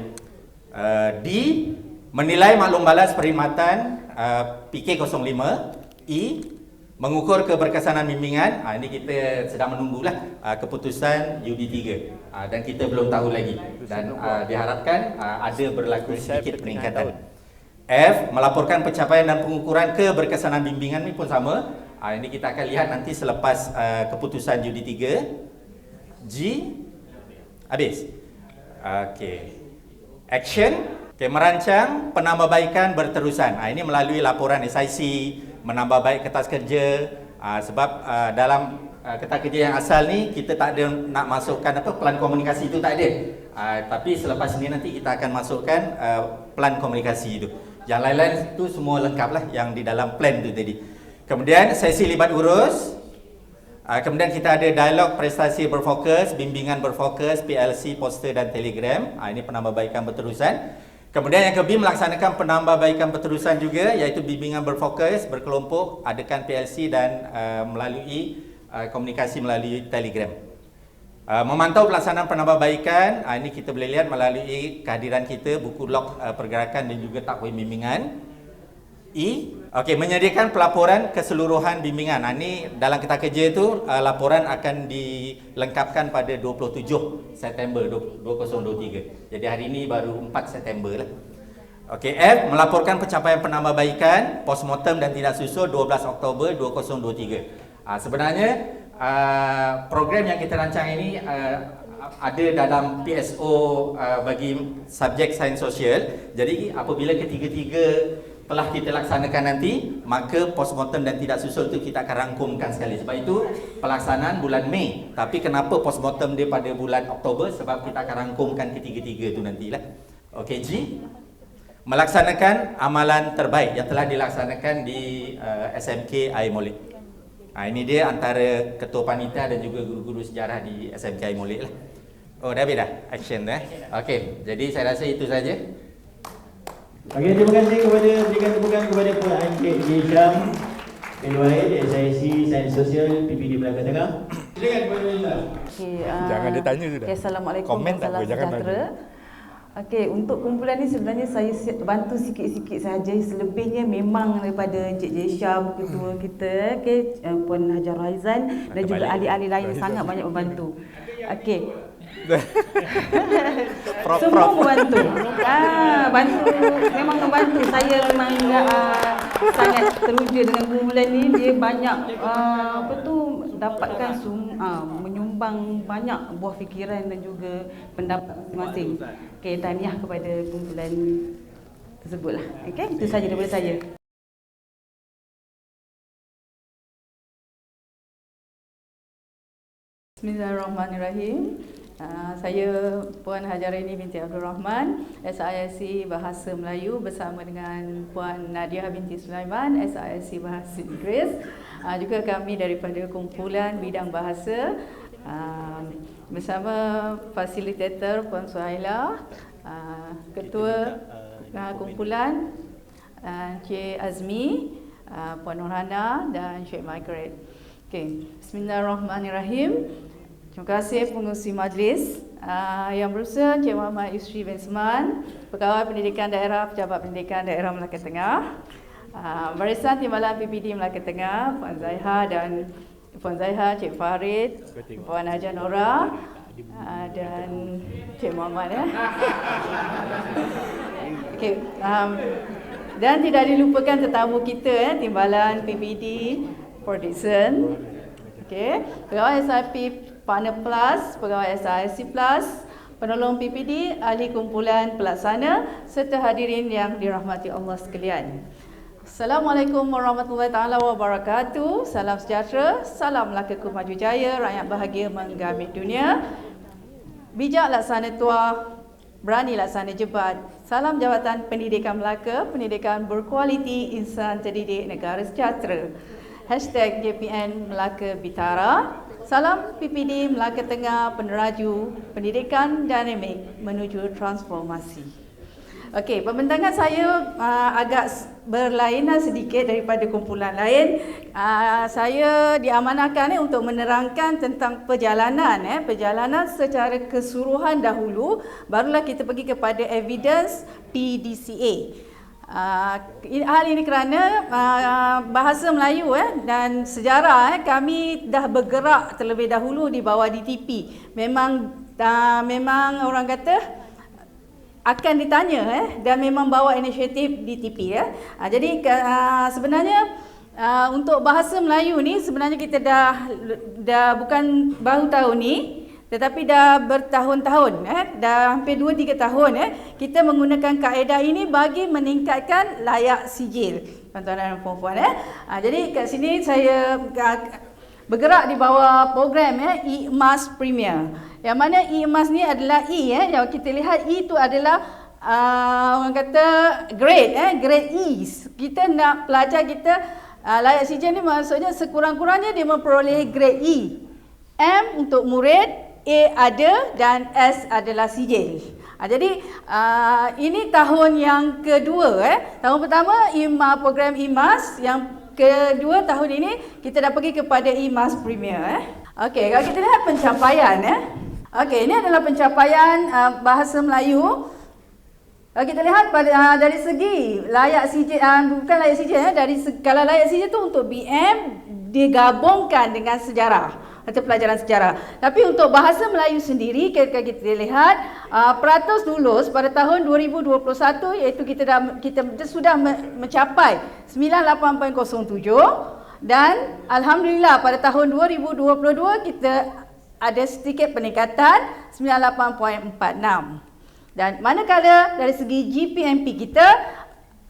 D, menilai maklum balas perkhidmatan PK05. E, mengukur keberkesanan bimbingan. Ini kita sedang menunggulah keputusan UD3 dan kita belum tahu lagi, dan diharapkan ada berlaku sedikit peningkatan. F, melaporkan pencapaian dan pengukuran keberkesanan bimbingan. Ini pun sama. Ini kita akan lihat nanti selepas keputusan UD3. G, habis. Okey. Action, merancang penambahbaikan berterusan. Ini melalui laporan SIC, menambah baik kertas kerja. Sebab dalam kertas kerja yang asal ni kita tak ada nak masukkan plan komunikasi itu, tak ada. Tapi selepas ini nanti kita akan masukkan plan komunikasi itu. Yang lain-lain itu semua lengkap lah yang di dalam plan tu tadi. Kemudian sesi libat urus. Kemudian kita ada dialog prestasi berfokus, bimbingan berfokus, PLC, poster dan telegram. Ini penambahbaikan berterusan. Kemudian yang ke B, melaksanakan penambahbaikan berterusan juga, iaitu bimbingan berfokus, berkelompok, adakan PLC dan melalui komunikasi melalui telegram. Memantau pelaksanaan penambahbaikan. Ini kita boleh lihat melalui kehadiran kita, buku log pergerakan dan juga takwim bimbingan. E, menyediakan pelaporan keseluruhan bimbingan. Ini dalam kertas kerja itu laporan akan dilengkapkan pada 27 September 2023. Jadi hari ini baru 4 September lah. F, melaporkan pencapaian penambahbaikan, postmortem dan tindak susul 12 Oktober 2023. Sebenarnya program yang kita rancang ini ada dalam PSO bagi subjek sains sosial. Jadi apabila ketiga-tiga telah kita laksanakan nanti, maka postmortem dan tidak susul itu kita akan rangkumkan sekali. Sebab itu pelaksanaan bulan Mei. Tapi kenapa postmortem dia pada bulan Oktober? Sebab kita akan rangkumkan ketiga-tiga itu nantilah. G, melaksanakan amalan terbaik yang telah dilaksanakan di SMK Aimolek. Ini dia antara ketua panitia dan juga guru-guru sejarah di SMK Aimolek lah. Dah habis dah action dah. Jadi saya rasa itu saja. Okey, terima kasih berikan tepukan kepada Puan Encik Syam LY SIC Sains Sosial PPD Melaka Tengah. Silakan Puan Lila. Jangan dia tanya sudah. Assalamualaikum. Komen tak apa, jangan sejahtera. Okey, untuk kumpulan ni sebenarnya saya bantu sikit-sikit saja. Selebihnya memang daripada Encik Jesham, ketua kita, Puan Hajar Raizan dan juga ahli-ahli lain sangat banyak membantu. Okey. Semua membantu. Bantu, memang membantu. Saya memang sangat teruja dengan kumpulan ni. Dia banyak dapatkan menyumbang banyak buah fikiran dan juga pendapat masing-masing. Okey, tahniah kepada kumpulan tersebutlah. Okey, itu saja daripada saya. Bismillahirrahmanirrahim. Saya Puan Hajaraini binti Abdul Rahman, SISC Bahasa Melayu bersama dengan Puan Nadia binti Sulaiman, SISC Bahasa Inggeris. Juga kami daripada kumpulan bidang bahasa bersama fasilitator Puan Suhaila, ketua kumpulan Encik Azmi, Puan Nurhana dan Encik Margaret. Okay. Bismillahirrahmanirrahim. Terima kasih pengerusi majlis yang berusaha Encik Muhammad Yusri bin Seman, Pegawai Pendidikan Daerah Pejabat Pendidikan Daerah Melaka Tengah, Barisan Timbalan PPD Melaka Tengah, Puan Zaiha, Encik Farid, Puan Hajar Nora dan Encik Muhammad Okay. Dan tidak dilupakan tetamu kita Timbalan PPD for Dixon. Okay. Pegawai SIP Partner Plus, Pegawai SISC Plus, penolong PPD, ahli kumpulan pelaksana serta hadirin yang dirahmati Allah sekalian. Assalamualaikum warahmatullahi taala wabarakatuh. Salam sejahtera, salam Melaka-ku maju jaya, rakyat bahagia menggamit dunia. Bijak laksana tua, berani laksana jebat. Salam Jabatan Pendidikan Melaka, pendidikan berkualiti, insan terdidik, negara sejahtera. #JPN Melaka Bitara. Salam PPD Melaka Tengah, peneraju pendidikan dinamik menuju transformasi. Okey, pembentangan saya agak berlainan sedikit daripada kumpulan lain. Saya diamanahkan untuk menerangkan tentang perjalanan secara keseluruhan dahulu, barulah kita pergi kepada evidence PDCA. Hal ini kerana bahasa Melayu dan sejarah kami dah bergerak terlebih dahulu di bawah DTP. Memang orang kata akan ditanya dan memang bawa inisiatif DTP Jadi sebenarnya untuk bahasa Melayu ni sebenarnya kita dah bukan baru tahun ni, tetapi dah bertahun-tahun, dah hampir 2-3 tahun kita menggunakan kaedah ini bagi meningkatkan layak sijil, tuan-tuan dan puan-puan. Jadi kat sini saya bergerak di bawah program E-Emas Premier. Yang mana E-Emas ni adalah yang kita lihat E itu adalah orang kata grade E. Kita nak pelajar kita layak sijil ni maksudnya sekurang-kurangnya dia memperoleh grade E. M untuk murid, A ada dan S adalah sijil. Jadi ini tahun yang kedua. Tahun pertama program E-Emas, yang kedua tahun ini kita dah pergi kepada E-Emas Premier. Okey, kalau kita lihat pencapaian Okey, ini adalah pencapaian bahasa Melayu. Kalau kita lihat dari segi layak sijil, bukan layak sijil kalau layak sijil tu untuk BM digabungkan dengan sejarah atau pelajaran sejarah. Tapi untuk bahasa Melayu sendiri, kita lihat peratus lulus pada tahun 2021 iaitu kita sudah mencapai 98.07 dan alhamdulillah pada tahun 2022 kita ada sedikit peningkatan 98.46. Dan manakala dari segi GPMP kita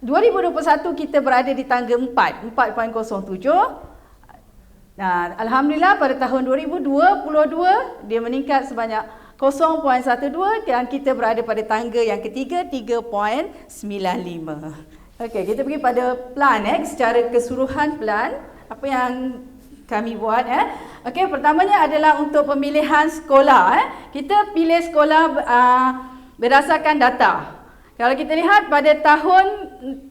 2021 kita berada di tangga 4.07. Nah, alhamdulillah pada tahun 2022 dia meningkat sebanyak 0.12 dan kita berada pada tangga yang ketiga 3.95. Okey, kita pergi pada plan secara keseluruhan plan apa yang kami buat Okey, pertamanya adalah untuk pemilihan sekolah Kita pilih sekolah berdasarkan data. Kalau kita lihat pada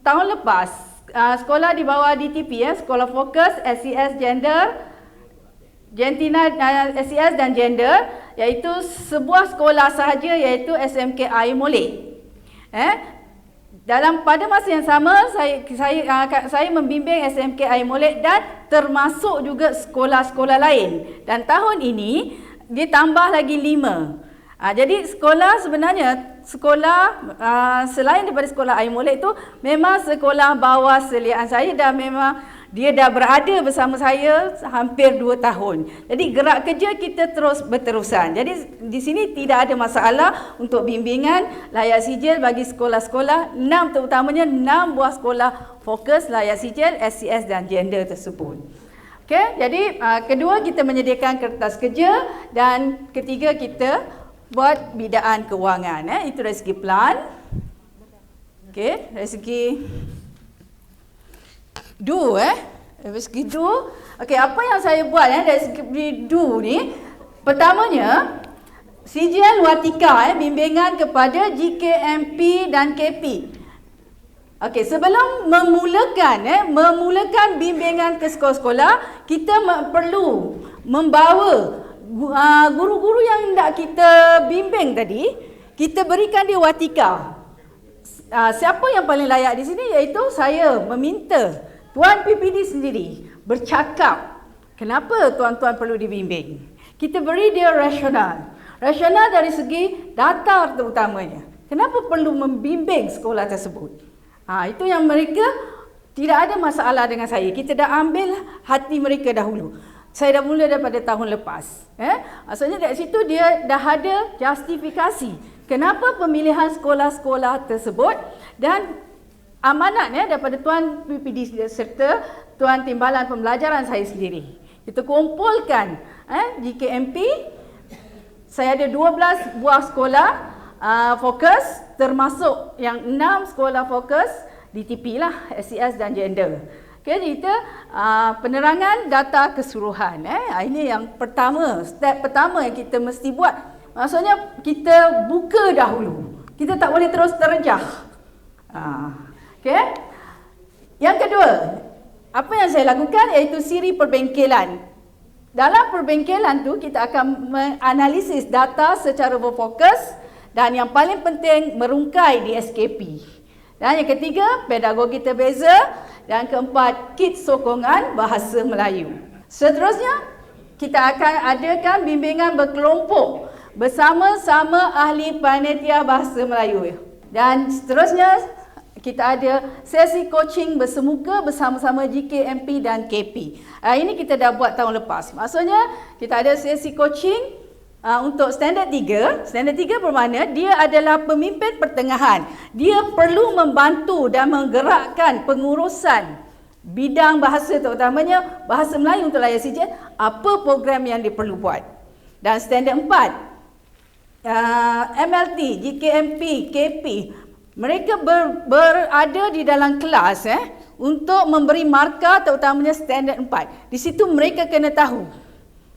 tahun lepas sekolah di bawah DTP, sekolah fokus, SES gender, Jantina SES dan gender, iaitu sebuah sekolah sahaja, iaitu SMK Air Molek. Pada masa yang sama, saya membimbing SMK Air Molek dan termasuk juga sekolah-sekolah lain. Dan tahun ini dia tambah lagi 5. Jadi sebenarnya selain daripada sekolah Air Molek tu memang sekolah bawah seliaan saya, dan memang dia dah berada bersama saya hampir 2 tahun. Jadi gerak kerja kita terus berterusan. Jadi di sini tidak ada masalah untuk bimbingan layak sijil bagi sekolah-sekolah, 6 terutamanya 6 buah sekolah fokus layak sijil SCS dan gender tersebut. Okey, jadi kedua kita menyediakan kertas kerja, dan ketiga kita buat bidaan kewangan. Itu dari segi plan. Okey, dari segi dari segi do. Okey, apa yang saya buat dari segi do ni, pertamanya CGN Watika bimbingan kepada GKMP dan KP. Okey, sebelum memulakan bimbingan ke sekolah-sekolah, kita perlu membawa guru-guru yang nak kita bimbing tadi, kita berikan dia Watika. Siapa yang paling layak di sini, iaitu saya meminta Tuan PPD sendiri bercakap kenapa tuan-tuan perlu dibimbing. Kita beri dia rasional dari segi data terutamanya. Kenapa perlu membimbing sekolah tersebut? Itu yang mereka tidak ada masalah dengan saya. Kita dah ambil hati mereka dahulu. Saya dah mula daripada tahun lepas. Maksudnya dari situ dia dah ada justifikasi kenapa pemilihan sekolah-sekolah tersebut, dan amanat daripada Tuan PPD serta Tuan Timbalan Pembelajaran saya sendiri. Kita kumpulkan GKMP. Saya ada 12 buah sekolah fokus, termasuk yang 6 sekolah fokus DTP lah, SCS dan gender. Okay, kita penerangan data keseluruhan. Ini yang pertama, step pertama yang kita mesti buat. Maksudnya kita buka dahulu. Kita tak boleh terus terjah. Okay. Yang kedua, apa yang saya lakukan iaitu siri perbengkelan. Dalam perbengkelan tu kita akan menganalisis data secara berfokus, dan yang paling penting merungkai di SKP. Dan yang ketiga, pedagogi terbeza, dan keempat, kit sokongan bahasa Melayu. Seterusnya, kita akan adakan bimbingan berkelompok bersama-sama ahli panitia bahasa Melayu. Dan seterusnya, kita ada sesi coaching bersemuka bersama-sama GKMP dan KP. Ini kita dah buat tahun lepas. Maksudnya kita ada sesi coaching untuk standard 3. Standard 3 bermakna dia adalah pemimpin pertengahan. Dia perlu membantu dan menggerakkan pengurusan bidang bahasa, terutamanya bahasa Melayu untuk layak sijil, apa program yang dia perlu buat. Dan standard 4, MLT, GKMP, KP, mereka berada di dalam kelas untuk memberi markah, terutamanya standard 4. Di situ mereka kena tahu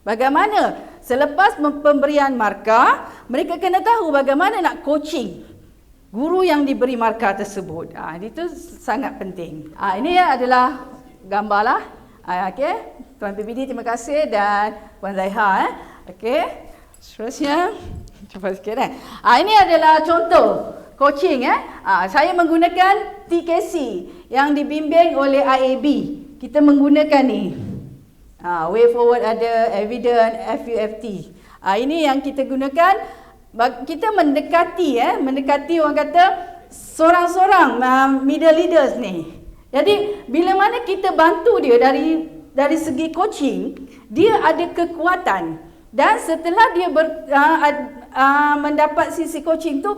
bagaimana selepas pemberian markah, mereka kena tahu bagaimana nak coaching guru yang diberi markah tersebut. Itu sangat penting. Ini adalah gambar lah. Okay. Tuan PPD terima kasih, dan Puan Zaiha. Okay. Seterusnya, cepat sikit ini adalah contoh coaching. Saya menggunakan TKC yang dibimbing oleh IAB. Kita menggunakan ni. Way forward ada, evidence, FUFT. Ini yang kita gunakan. Kita mendekati orang kata seorang-seorang middle leaders ni. Jadi bila mana kita bantu dia dari segi coaching, dia ada kekuatan. Dan setelah dia mendapat sisi coaching tu,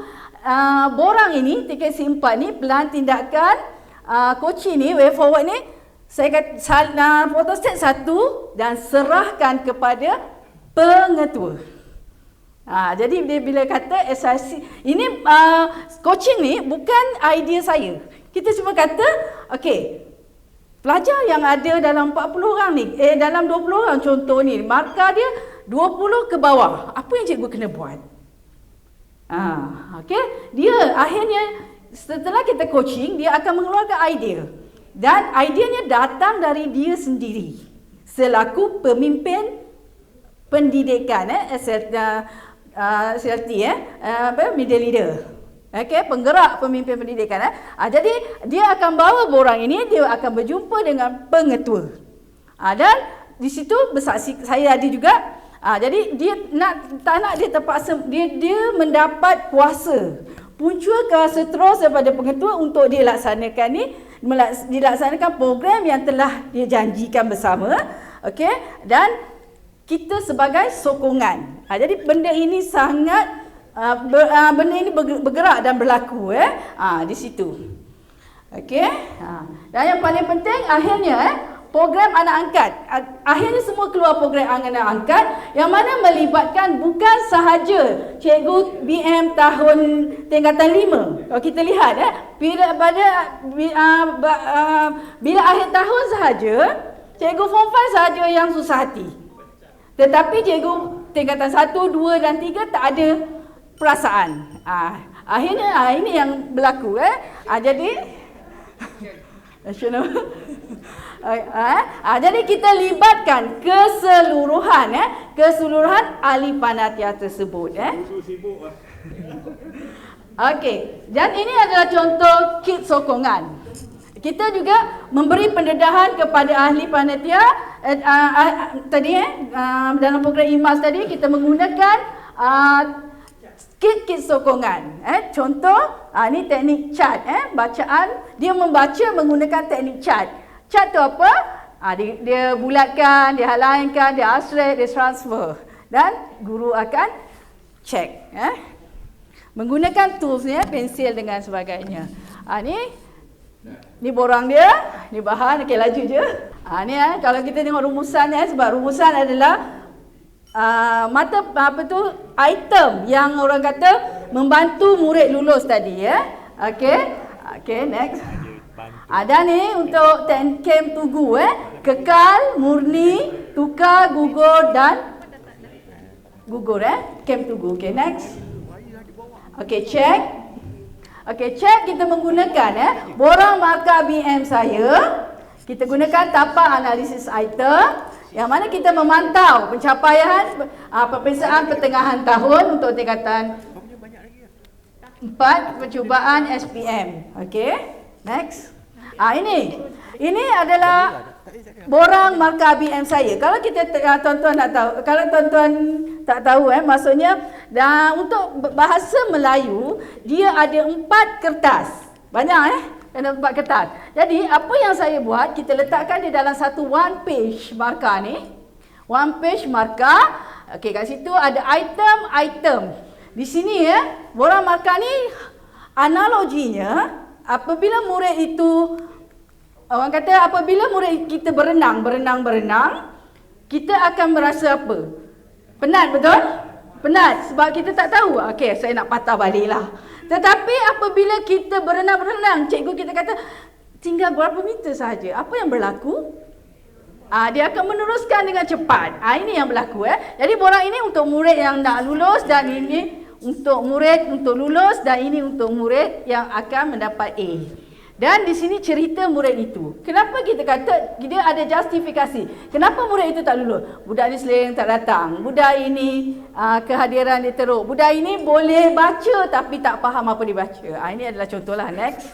borang ini, TKC 4 ni, pelan tindakan coaching ni, way forward ni, saya kata photostat 1 dan serahkan kepada pengetua. Jadi bila kata SIC, ini coaching ni bukan idea saya. Kita cuma kata, okey, pelajar yang ada dalam 40 orang ni, dalam 20 orang contoh ni, markah dia 20 ke bawah. Apa yang cikgu kena buat? Okey, dia akhirnya setelah kita coaching, dia akan mengeluarkan idea. Dan ideanya datang dari dia sendiri selaku pemimpin pendidikan SLT middle leader. Okey, penggerak pemimpin pendidikan. Jadi dia akan bawa borang ini, dia akan berjumpa dengan pengetua. Dan di situ bersaksi saya ada juga. Jadi dia tak nak dia terpaksa dia mendapat kuasa. Punca kuasa terus daripada pengetua untuk dia laksanakan dilaksanakan program yang telah dia janjikan bersama. Okey, dan kita sebagai sokongan. Jadi benda ini sangat benda ini bergerak dan berlaku di situ. Okey. Dan yang paling penting akhirnya program anak angkat. Akhirnya semua keluar program anak angkat yang mana melibatkan bukan sahaja cikgu BM tahun tingkatan 5. Kalau kita lihat bila akhir tahun sahaja cikgu form 5 sahaja yang susah hati. Tetapi cikgu tingkatan 1, 2 dan 3 tak ada perasaan. Akhirnya ini yang berlaku jadi nasional. Jadi kita libatkan keseluruhan ahli panitia tersebut. Okey, dan ini adalah contoh kit sokongan. Kita juga memberi pendedahan kepada ahli panitia tadi dalam program IMAS tadi kita menggunakan kit sokongan. Contoh ni teknik chart bacaan, dia membaca menggunakan teknik chart. Chart tu apa? Dia bulatkan, dia halangkan, dia asrek, dia transfer dan guru akan check menggunakan toolsnya, pensil dengan sebagainya. Ni borang dia, ni bahan, okey laju je. Ni kalau kita tengok rumusannya, sebab rumusan adalah item yang orang kata membantu murid lulus tadi Okey, next. Ada ni untuk Came to Go kekal, murni, tukar, gugur dan gugur Came to Go. Okey, next. Okey, check. Okey, check kita menggunakan borang markah BM saya. Kita gunakan tapak analisis item yang mana kita memantau pencapaian peperiksaan pertengahan tahun untuk tingkatan 4 percubaan SPM. Okey, next. Ini adalah borang markah BM saya. Kalau kita tuan-tuan nak tahu, kalau tuan-tuan tak tahu maksudnya untuk bahasa Melayu dia ada 4 kertas. Banyak ada 4 kertas. Jadi apa yang saya buat, kita letakkan di dalam satu one page markah ni. One page markah. Okey, kat situ ada item-item. Di sini borang markah ni analoginya apabila murid itu apabila murid kita berenang, kita akan merasa apa? Penat, betul? Penat sebab kita tak tahu. Okey, saya nak patah baliklah. Tetapi apabila kita berenang, cikgu kita kata tinggal berapa meter sahaja. Apa yang berlaku? Dia akan meneruskan dengan cepat. Ini yang berlaku. Jadi borang ini untuk murid yang nak lulus dan ini untuk murid untuk lulus dan ini untuk murid yang akan mendapat A. Dan di sini cerita murid itu. Kenapa kita kata dia ada justifikasi? Kenapa murid itu tak lulus? Budak ni seleng tak datang. Budak ini kehadiran dia teruk. Budak ini boleh baca tapi tak faham apa dia baca. Ini adalah contohlah. Next.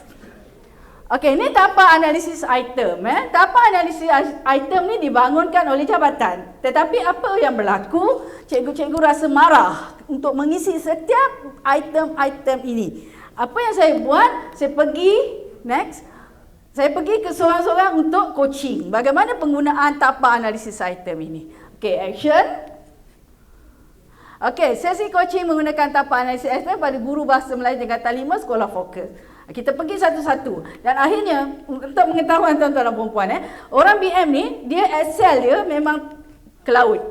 Okey, ini tapak analisis item. Tapak analisis item ni dibangunkan oleh jabatan. Tetapi apa yang berlaku? Cikgu-cikgu rasa marah untuk mengisi setiap item-item ini. Apa yang saya buat? Saya pergi ke seorang-seorang untuk coaching. Bagaimana penggunaan tapak analisis item ini? Okey, action. Okey, sesi coaching menggunakan tapak analisis item pada guru bahasa Melayu tingkatan 5 sekolah fokus. Kita pergi satu-satu dan akhirnya untuk pengetahuan tuan-tuan dan puan-puan orang BM ni dia Excel dia memang ke laut.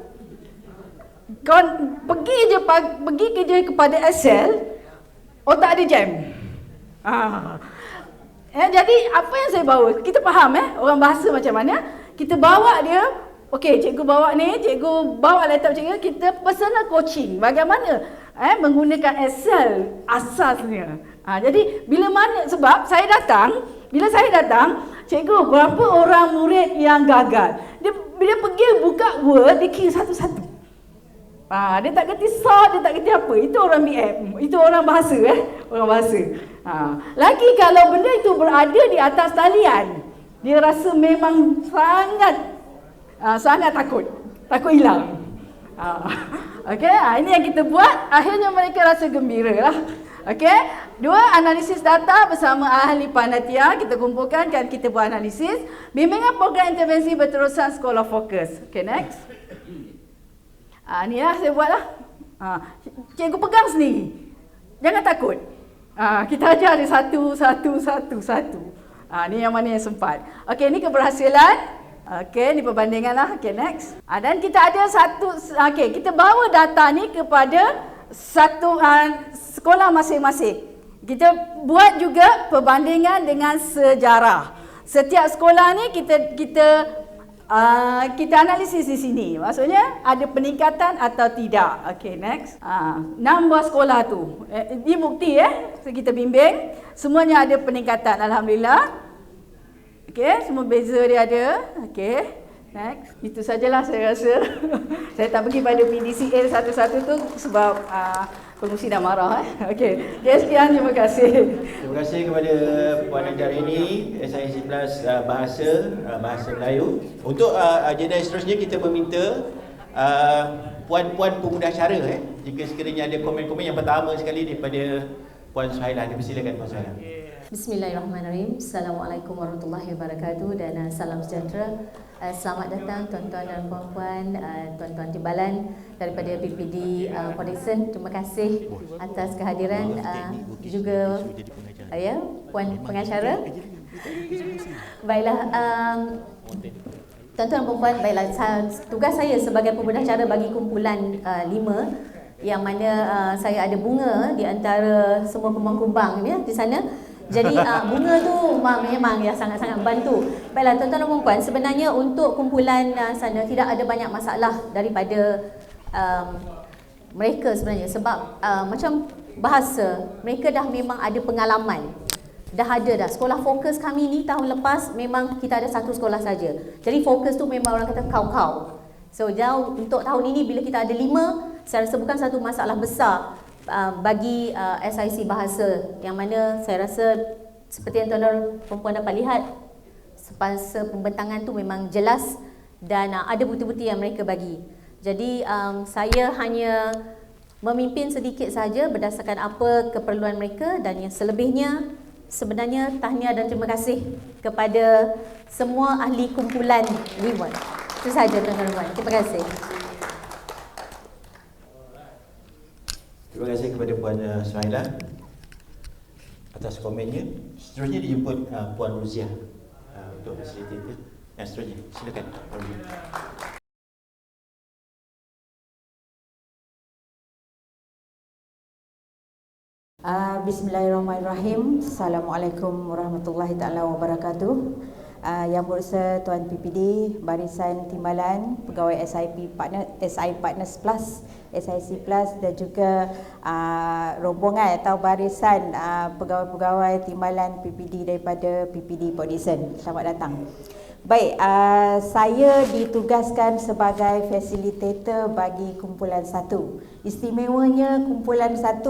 Kau pergi je kepada Excel, otak ada jam. Jadi apa yang saya bawa, kita faham orang bahasa macam mana, kita bawa dia. Okey, cikgu bawa ni, cikgu bawa laptop cikgu, kita personal coaching bagaimana menggunakan Excel asasnya. Jadi sebab bila saya datang, cikgu berapa orang murid yang gagal. Dia pergi buka Word, dia kira satu-satu. Dia tak kerti sort, dia tak kerti apa. Itu orang BM. Itu orang bahasa orang bahasa. Lagi kalau benda itu berada di atas talian, dia rasa memang sangat takut. Takut hilang. Okey, ini yang kita buat, akhirnya mereka rasa gembira lah. Okey, 2, analisis data bersama ahli panitia, kita kumpulkan dan kita buat analisis. Bimbingan program intervensi berterusan sekolah fokus. Okey, next. Ni lah saya buat lah. Cikgu pegang sendiri. Jangan takut. Kita ajar dia satu. Ni yang mana yang sempat. Okey, ni keberhasilan. Okey, ni perbandingan lah. Okey, next. Dan kita ada okey, kita bawa data ni kepada satu sekolah masing-masing. Kita buat juga perbandingan dengan sejarah. Setiap sekolah ni kita analisis di sini. Maksudnya ada peningkatan atau tidak. Okey, next. 6 buah sekolah tu. Ini bukti kita bimbing. Semuanya ada peningkatan, alhamdulillah. Okey, semua beza dia ada. Okey, next. Itu sajalah saya rasa. Saya tak pergi pada PDCA satu-satu tu sebab pengurusi dah marah. Okey. Okay, sekian, terima kasih. Terima kasih kepada Puan Anjarini, SIC Plus Bahasa Melayu. Untuk agenda seterusnya kita meminta puan-puan pengurusacara jika sekiranya ada komen-komen. Yang pertama sekali daripada Puan Suhailah. Dipersilakan Puan Suhailah. Bismillahirrahmanirrahim. Assalamualaikum warahmatullahi wabarakatuh dan salam sejahtera. Selamat datang tuan-tuan dan puan-puan, tuan-tuan timbalan daripada PPD Port Dickson. Terima kasih atas kehadiran juga puan pengacara. Baiklah, tuan-tuan dan puan-puan, baiklah, tugas saya sebagai pembenacara bagi kumpulan 5 yang mana saya ada bunga di antara semua kumbang-kumbang di sana. Jadi bunga tu memang sangat-sangat membantu. Baiklah tuan-tuan dan puan-puan, sebenarnya untuk kumpulan sana tidak ada banyak masalah daripada mereka sebenarnya sebab macam bahasa, mereka dah memang ada pengalaman. Dah ada sekolah fokus kami ni tahun lepas memang kita ada 1 sekolah saja. Jadi fokus tu memang orang kata kau-kau. So jauh untuk tahun ini bila kita ada 5, saya rasa bukan satu masalah besar bagi SIC bahasa, yang mana saya rasa seperti yang tuan-tuan perempuan dapat lihat semasa pembentangan tu memang jelas dan ada bukti-bukti yang mereka bagi. Jadi saya hanya memimpin sedikit saja berdasarkan apa keperluan mereka, dan yang selebihnya sebenarnya tahniah dan terima kasih kepada semua ahli kumpulan WeWork. Itu saja tuan-tuan. Terima kasih. Terima kasih kepada Puan Suhailah atas komennya. Seterusnya dijemput Puan Ruziah untuk fasilitator yang seterusnya. Silakan Puan Ruziah. Bismillahirrahmanirrahim. Assalamualaikum warahmatullahi taala wabarakatuh. Yang berusaha Tuan PPD, Barisan Timbalan, Pegawai SI Partners Plus, SIC Plus dan juga rombongan atau barisan pegawai-pegawai timbalan PPD daripada PPD Port Dickson. Selamat datang. Baik, saya ditugaskan sebagai fasilitator bagi kumpulan 1. Istimewanya kumpulan 1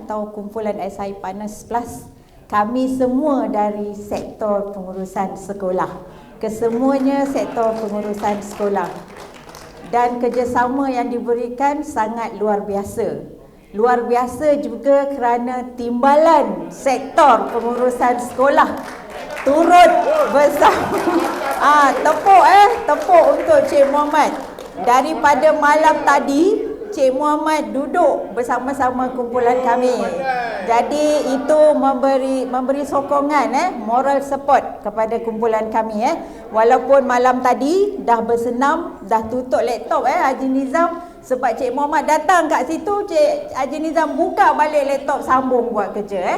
atau kumpulan SI Partners Plus, kami semua dari sektor pengurusan sekolah. Kesemuanya sektor pengurusan sekolah. Dan kerjasama yang diberikan sangat luar biasa. Luar biasa juga kerana timbalan sektor pengurusan sekolah turut bersama. Tepuk untuk Cik Muhammad. Daripada malam tadi, Cik Muhammad duduk bersama-sama kumpulan kami. Jadi itu memberi sokongan, moral support kepada kumpulan kami. Walaupun malam tadi dah bersenam, dah tutup laptop Haji Nizam, sebab Cik Muhammad datang kat situ, Cik Haji Nizam buka balik laptop, sambung buat kerja.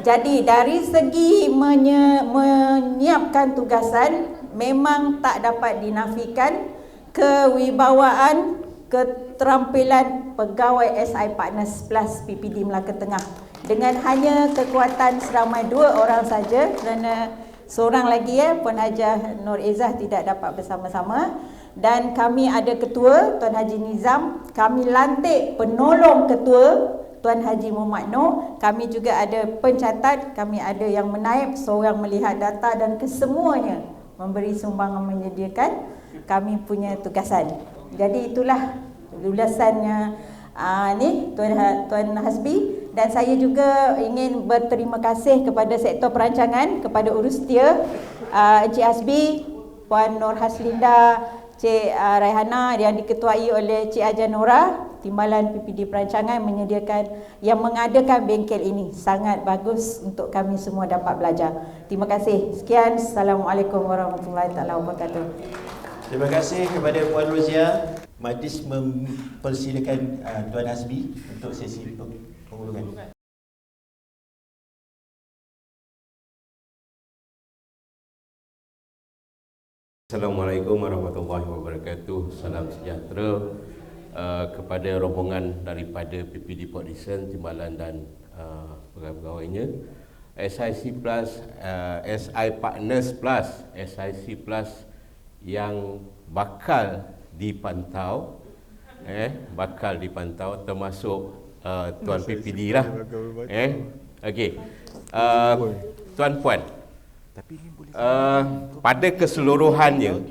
Jadi dari segi menyiapkan tugasan, memang tak dapat dinafikan kewibawaan, keterampilan pegawai SI Partners Plus PPD Melaka Tengah. Dengan hanya kekuatan seramai 2 orang saja, kerana seorang lagi Puan Hajah Nur Izzah tidak dapat bersama-sama. Dan kami ada ketua Tuan Haji Nizam, kami lantik penolong ketua Tuan Haji Muhammad Noor, kami juga ada pencatat, kami ada yang menaib, seorang melihat data dan kesemuanya memberi sumbangan menyediakan kami punya tugasan. Jadi itulah ulasannya Tuan Hasbi, dan saya juga ingin berterima kasih kepada sektor perancangan, kepada urustia Encik Hasbi, Puan Nur Haslinda, Cik Raihana yang diketuai oleh Cik Ajanora, Timbalan PPD Perancangan yang mengadakan bengkel ini. Sangat bagus untuk kami semua dapat belajar. Terima kasih. Sekian. Assalamualaikum warahmatullahi wabarakatuh. Terima kasih kepada Puan Rozia. Majlis mempersilakan Tuan Hasbi untuk sesi pengurusan. Assalamualaikum warahmatullahi wabarakatuh. Salam sejahtera kepada rombongan daripada PPD Port Dickson, Timbalan dan pegawai-pegawainya, SIC Plus, SI Partners Plus, SIC Plus yang bakal dipantau, termasuk Tuan PPD lah, okey, tuan-puan, pada keseluruhannya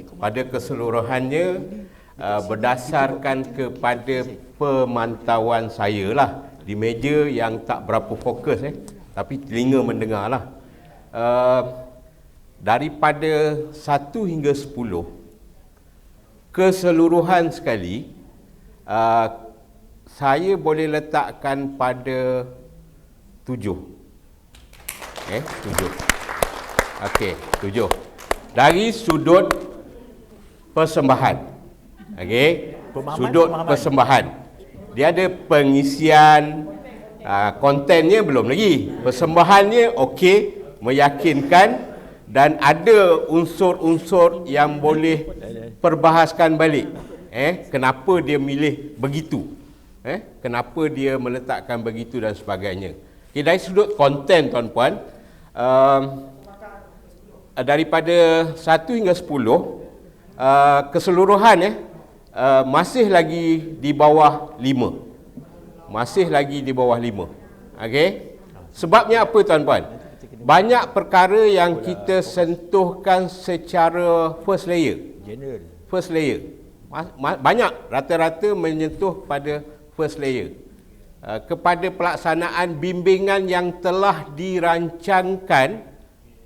berdasarkan kepada pemantauan saya lah di meja yang tak berapa fokus tapi telinga mendengar lah, daripada 1 hingga 10 keseluruhan sekali, saya boleh letakkan pada 7. 7. Okey, 7. Dari sudut persembahan. Okey, sudut persembahan. Dia ada pengisian, kontennya belum lagi. Persembahannya okey, meyakinkan, dan ada unsur-unsur yang boleh perbahaskan balik. Kenapa dia milih begitu? Kenapa dia meletakkan begitu dan sebagainya. Okay, dari sudut konten, tuan-puan, daripada 1 hingga 10, keseluruhan masih lagi di bawah 5. Masih lagi di bawah 5. Okey? Sebabnya apa, tuan-puan? Banyak perkara yang kita sentuhkan secara first layer. First layer. Banyak, rata-rata menyentuh pada first layer. Kepada pelaksanaan bimbingan yang telah dirancangkan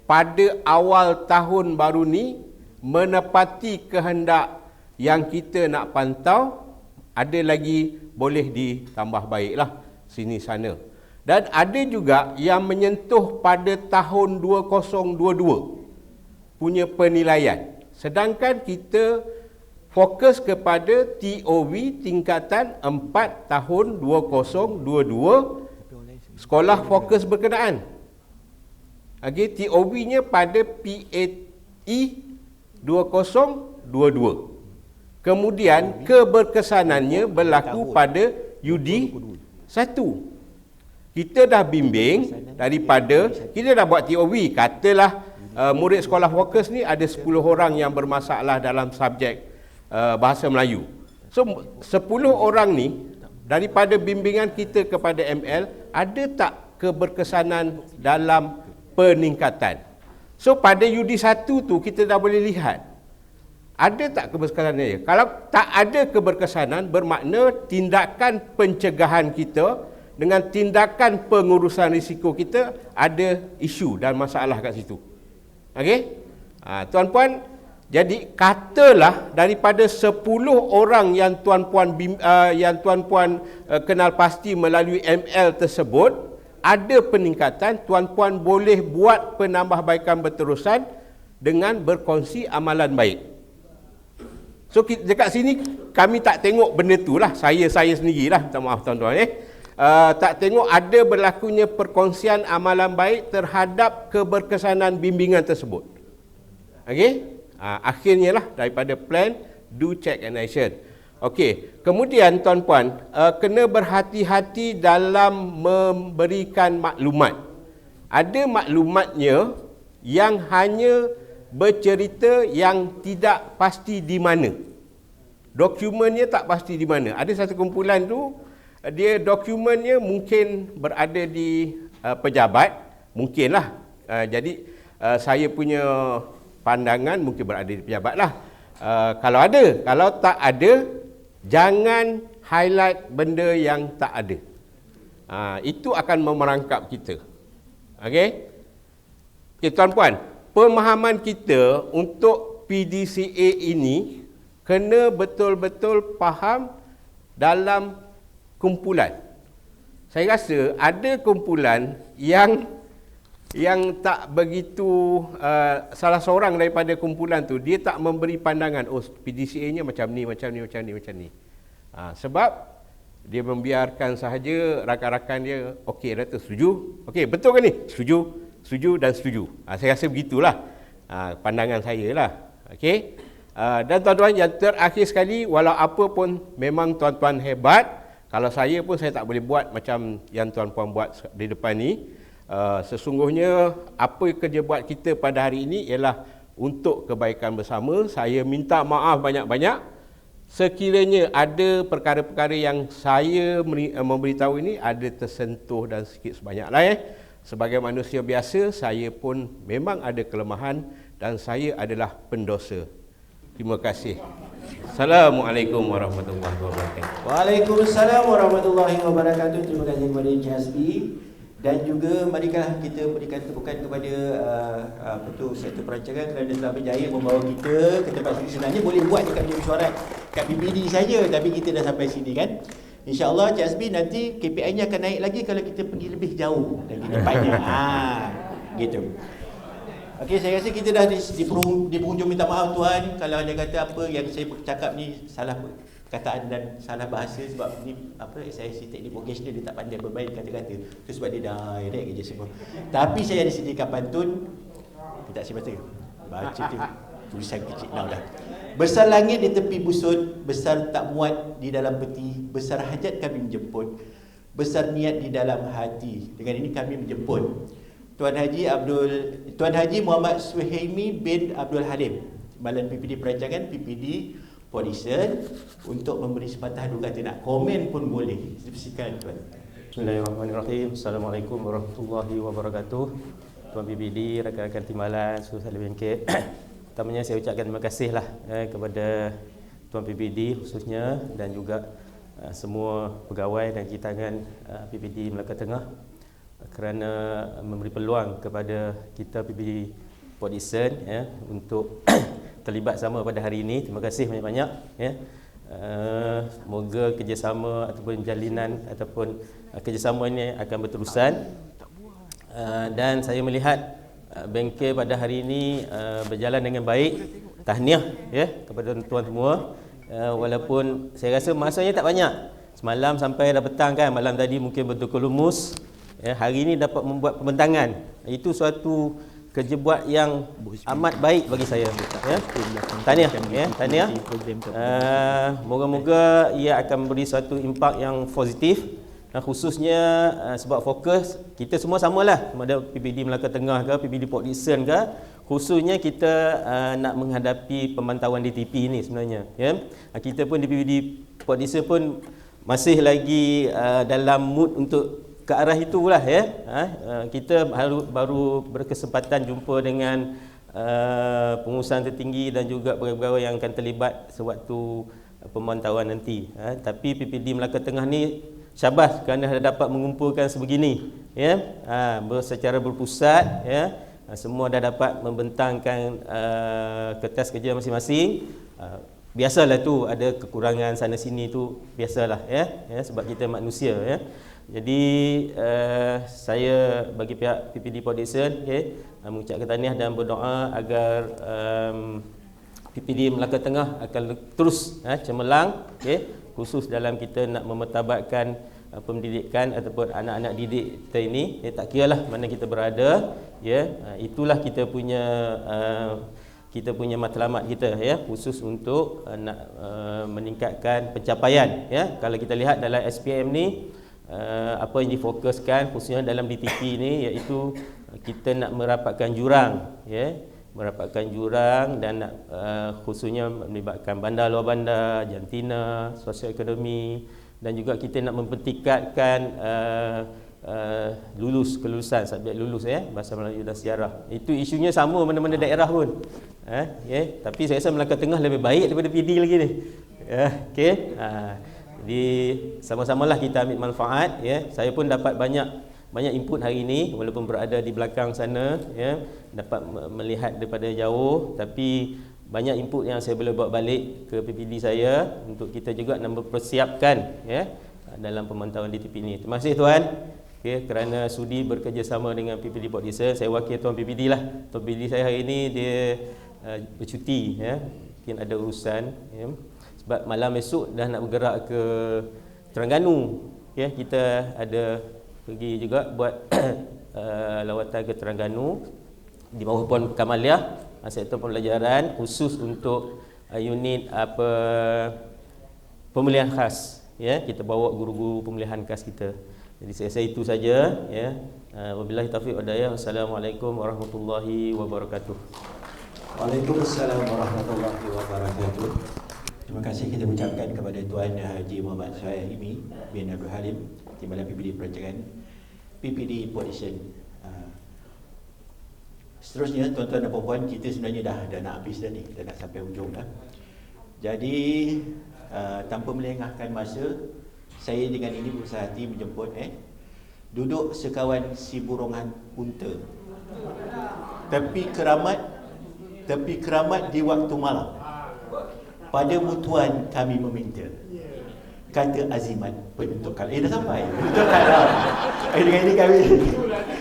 pada awal tahun baru ni, menepati kehendak yang kita nak pantau, ada lagi boleh ditambah baiklah sini sana. Dan ada juga yang menyentuh pada tahun 2022 punya penilaian. Sedangkan kita fokus kepada TOV tingkatan 4 tahun 2022, sekolah fokus berkenaan. Okay, TOV-nya pada PAE 2022. Kemudian keberkesanannya berlaku pada UD 1. Kita dah bimbing daripada, kita dah buat TOV, katalah murid sekolah fokus ni ada 10 orang yang bermasalah dalam subjek bahasa Melayu. So 10 orang ni daripada bimbingan kita kepada ML, ada tak keberkesanan dalam peningkatan? So pada UD 1 tu kita dah boleh lihat ada tak keberkesanannya. Kalau tak ada keberkesanan, bermakna tindakan pencegahan kita dengan tindakan pengurusan risiko kita ada isu dan masalah kat situ. Okey? Tuan-puan, jadi katalah daripada 10 orang yang tuan-puan kenal pasti melalui ML tersebut, ada peningkatan, tuan-puan boleh buat penambahbaikan berterusan dengan berkongsi amalan baik. So dekat sini kami tak tengok benda tu lah, saya sendirilah, minta maaf tuan-tuan tak tengok ada berlakunya perkongsian amalan baik terhadap keberkesanan bimbingan tersebut. Okey? Akhirnya lah daripada plan, do, check and action. Okey, kemudian tuan-puan, kena berhati-hati dalam memberikan maklumat. Ada maklumatnya yang hanya bercerita yang tidak pasti di mana. dokumennya tak pasti di mana. Ada satu kumpulan tu, dia dokumennya mungkin berada di pejabat, mungkinlah. Jadi saya punya pandangan mungkin berada di pejabat lah. Kalau ada, kalau tak ada, jangan highlight benda yang tak ada. Itu akan memerangkap kita. Okey? Okay, tuan-puan, pemahaman kita untuk PDCA ini kena betul-betul faham dalam kumpulan. Saya rasa ada kumpulan yang tak begitu, salah seorang daripada kumpulan tu dia tak memberi pandangan, oh PDCA-nya macam ni, macam ni, macam ni, macam ni. Sebab dia membiarkan sahaja rakan-rakan dia, okey Dato' setuju, okey betul ke ni? Setuju, setuju dan setuju. Saya rasa begitulah pandangan saya lah. Okey. Dan tuan-tuan, yang terakhir sekali, walau apa pun memang tuan-tuan hebat, kalau saya pun saya tak boleh buat macam yang tuan-puan buat di depan ni. Sesungguhnya apa kerja buat kita pada hari ini ialah untuk kebaikan bersama. Saya minta maaf banyak-banyak sekiranya ada perkara-perkara yang saya memberitahu ini ada tersentuh dan sikit sebanyaklah. Sebagai manusia biasa, saya pun memang ada kelemahan dan saya adalah pendosa. Terima kasih. Assalamualaikum warahmatullahi wabarakatuh. Waalaikumsalam warahmatullahi wabarakatuh. Terima kasih kepada Encik Hasbi. Dan juga marilah kita berikan tepukan kepada sektor perancangan kerana telah berjaya membawa kita ke tempat sini. Sebenarnya boleh buat dekat Bilik Mesyuarat kat PPD saja, tapi kita dah sampai sini kan. InsyaAllah Cik Hasbi nanti KPI-nya akan naik lagi kalau kita pergi lebih jauh lagi tempatnya. Gitu. Okey, saya rasa kita dah di penghujung. Minta maaf tuan kalau ada kata apa yang saya cakap ni salah perkataan dan salah bahasa, sebab ni SIC teknik vocational dia tak pandai bermain kata-kata. Itu sebab dia direct je semua. Tapi saya ada sediakan pantun. Tak saya baca tu tulisan kecil dah. Besar langit di tepi busut, besar tak muat di dalam peti, besar hajat kami menjemput, besar niat di dalam hati. Dengan ini kami menjemput Tuan Haji Muhammad Suhaimi bin Abdul Halim, Timbalan PPD Perancangan, PPD Polisen, untuk memberi sepatah dua kata. Nak komen pun boleh. Silakan tuan. Bismillahirrahmanirrahim. Assalamualaikum warahmatullahi wabarakatuh. Tuan PPD, rakan-rakan timbalan, seluruh ahli bengkel. Pertamanya saya ucapkan terima kasihlah kepada Tuan PPD khususnya dan juga semua pegawai dan kitangan PPD Melaka Tengah kerana memberi peluang kepada kita PPD Port Dickson untuk terlibat sama pada hari ini. Terima kasih banyak-banyak semoga kerjasama ataupun jalinan ataupun kerjasama ini akan berterusan. Dan saya melihat bengkel pada hari ini berjalan dengan baik. Tahniah kepada tuan semua. Walaupun saya rasa masanya tak banyak. Semalam sampai dah petang kan, malam tadi mungkin betul-betul lumus. Hari ini dapat membuat pembentangan. Itu suatu kerja buat yang amat baik bagi saya. Tahniah. Tahniah. Moga-moga ia akan memberi suatu impak yang positif. Khususnya sebab fokus kita semua samalah, sama ada PPD Melaka Tengah ke PPD Port Dickson ke, khususnya kita nak menghadapi pemantauan DTP ini sebenarnya kita pun di PPD Port Dickson pun masih lagi dalam mood untuk ke arah itulah kita baru berkesempatan jumpa dengan pengurusan tertinggi dan juga pegawai-pegawai yang akan terlibat sewaktu pemantauan nanti. Tapi PPD Melaka Tengah ni syabas kerana dapat mengumpulkan sebegini secara berpusat semua dah dapat membentangkan kertas kerja masing-masing. Biasalah tu ada kekurangan sana sini tu, biasalah sebab kita manusia Jadi saya bagi pihak PPD Port Dickson mengucapkan tahniah dan berdoa agar PPD Melaka Tengah akan terus cemerlang khusus dalam kita nak memertabatkan pendidikan ataupun anak-anak didik kita ini. Tak kiralah mana kita berada, itulah kita punya matlamat kita khusus untuk nak meningkatkan pencapaian. Kalau kita lihat dalam SPM ni apa yang difokuskan khususnya dalam DTP ni, iaitu kita nak merapatkan jurang merapatkan jurang dan khususnya melibatkan bandar luar bandar, jantina, sosial ekonomi, dan juga kita nak mempertingkatkan kelulusan subjek lulus bahasa Melayu dan sejarah. Itu isunya sama mana-mana daerah pun. Tapi saya rasa Melaka Tengah lebih baik daripada PD lagi ni. Okey. Jadi sama-samalah kita ambil manfaat. Saya pun dapat banyak input hari ini walaupun berada di belakang sana, dapat melihat daripada jauh, tapi banyak input yang saya boleh bawa balik ke PPD saya untuk kita juga nak mempersiapkan dalam pemantauan DTP ini. Terima kasih Tuan kerana sudi bekerjasama dengan PPD Port Dickson. Saya wakil Tuan PPD lah. Tuan PPD saya hari ini dia bercuti, mungkin ada urusan, sebab malam esok dah nak bergerak ke Terengganu. Kita ada pergi juga buat lawatan ke Terengganu di bawah Puan Kamaliah, sektor pembelajaran khusus untuk unit pemulihan khas. Kita bawa guru-guru pemulihan khas kita. Jadi saya rasa itu saja. Wabillahi taufiq wal hidayah. Wassalamualaikum warahmatullahi wabarakatuh. Waalaikumsalam warahmatullahi wabarakatuh. Terima kasih kita ucapkan kepada Tuan Haji Muhammad Suhaimi bin Abdul Halim, Timbalan PPD Perancangan PPD Port Dickson. Seterusnya tuan-tuan dan puan-puan, kita sebenarnya dah nak habis dah ni, dah nak sampai hujung dah. Jadi tanpa melengahkan masa, saya dengan ini berusaha hati menjemput duduk sekawan si burungan unta, tepi keramat di waktu malam. Padamu Tuan kami meminta, kata azimat penentukan. Dah sampai penentukan dah. Dengan ini kami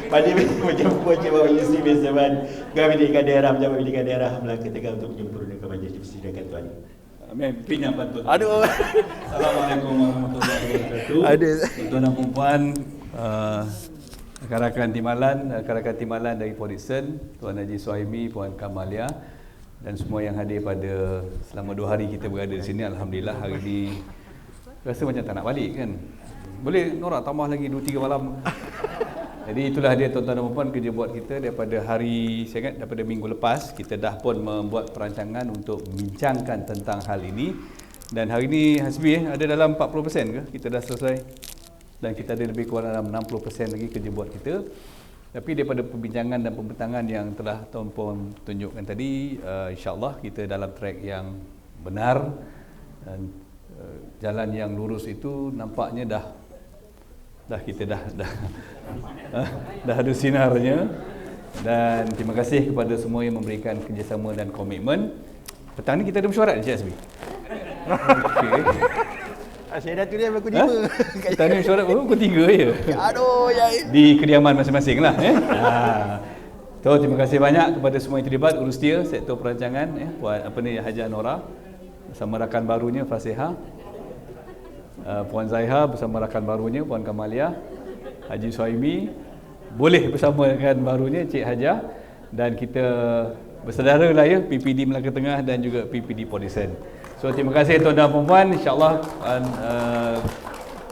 pada menjemput Cik Bapak Yusri bin Zaman, Ketua Pendidikan Daerah, Pejabat Pendidikan Daerah Melaka Tengah untuk menyempurnakan majlis di persidangan Tuan. Amin. Pinya bantu. Aduh. Assalamualaikum warahmatullahi wabarakatuh. Tuan dan puan, rakan-rakan Timbalan dari Port Dickson, Tuan Haji Suhaimi, Puan Kamalia, dan semua yang hadir pada selama 2 hari kita berada di sini. Alhamdulillah hari ini rasa macam tak nak balik kan. Boleh Nora tambah lagi 2-3 malam. Jadi itulah dia tuan-tuan dan puan, kerja buat kita daripada hari, saya ingat daripada minggu lepas kita dah pun membuat perancangan untuk membincangkan tentang hal ini. Dan hari ini Hasbi ada dalam 40% ke kita dah selesai, dan kita ada lebih kurang dalam 60% lagi kerja buat kita. Tapi daripada perbincangan dan pembentangan yang telah tuan puan tunjukkan tadi, insya-Allah kita dalam track yang benar, dan jalan yang lurus itu nampaknya dah kita dah ada sinarnya. Dan terima kasih kepada semua yang memberikan kerjasama dan komitmen. Petang ni kita ada mesyuarat Encik Hasbi. Okey. Saya dah tulis pukul 5. Petang ni mesyuarat pukul 3 je. Aduh ya. Di kediaman masing-masing lah. So, terima kasih banyak kepada semua yang terlibat, urus dia sektor perancangan, Puan Haji Nora bersama rakan barunya Fasiha, Puan Zaiha bersama rakan barunya Puan Kamalia, Haji Suhaimi boleh bersama rakan barunya Cik Hajah, dan kita bersaudara lah PPD Melaka Tengah dan juga PPD Port Dickson. So terima kasih tuan dan puan, insya-Allah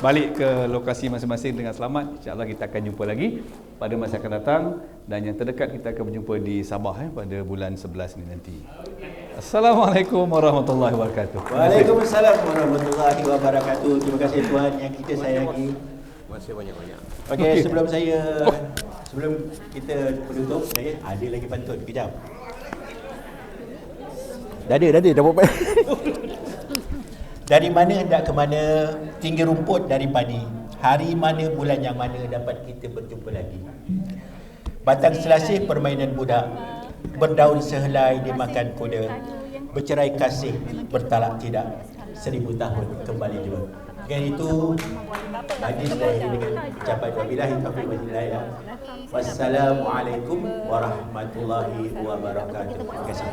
balik ke lokasi masing-masing dengan selamat. InsyaAllah kita akan jumpa lagi pada masa akan datang, dan yang terdekat kita akan berjumpa di Sabah pada bulan 11 ni nanti. Assalamualaikum warahmatullahi wabarakatuh. Waalaikumsalam warahmatullahi wabarakatuh. Terima kasih Tuan yang kita sayangi. Terima kasih banyak-banyak. Okey, sebelum kita penutup, saya ada lagi pantun kejap. Dah buat. Dari mana hendak ke mana, tinggi rumput dari padi. Hari mana, bulan yang mana dapat kita berjumpa lagi. Batang selasih permainan budak, berdaun sehelai dimakan kuda. Bercerai kasih, bertalak tidak, 1000 tahun kembali juga. Dengan itu, majlis saya dengan ucapan wabillahi taufiq wal hidayah. Wassalamualaikum warahmatullahi wabarakatuh. Terima kasih.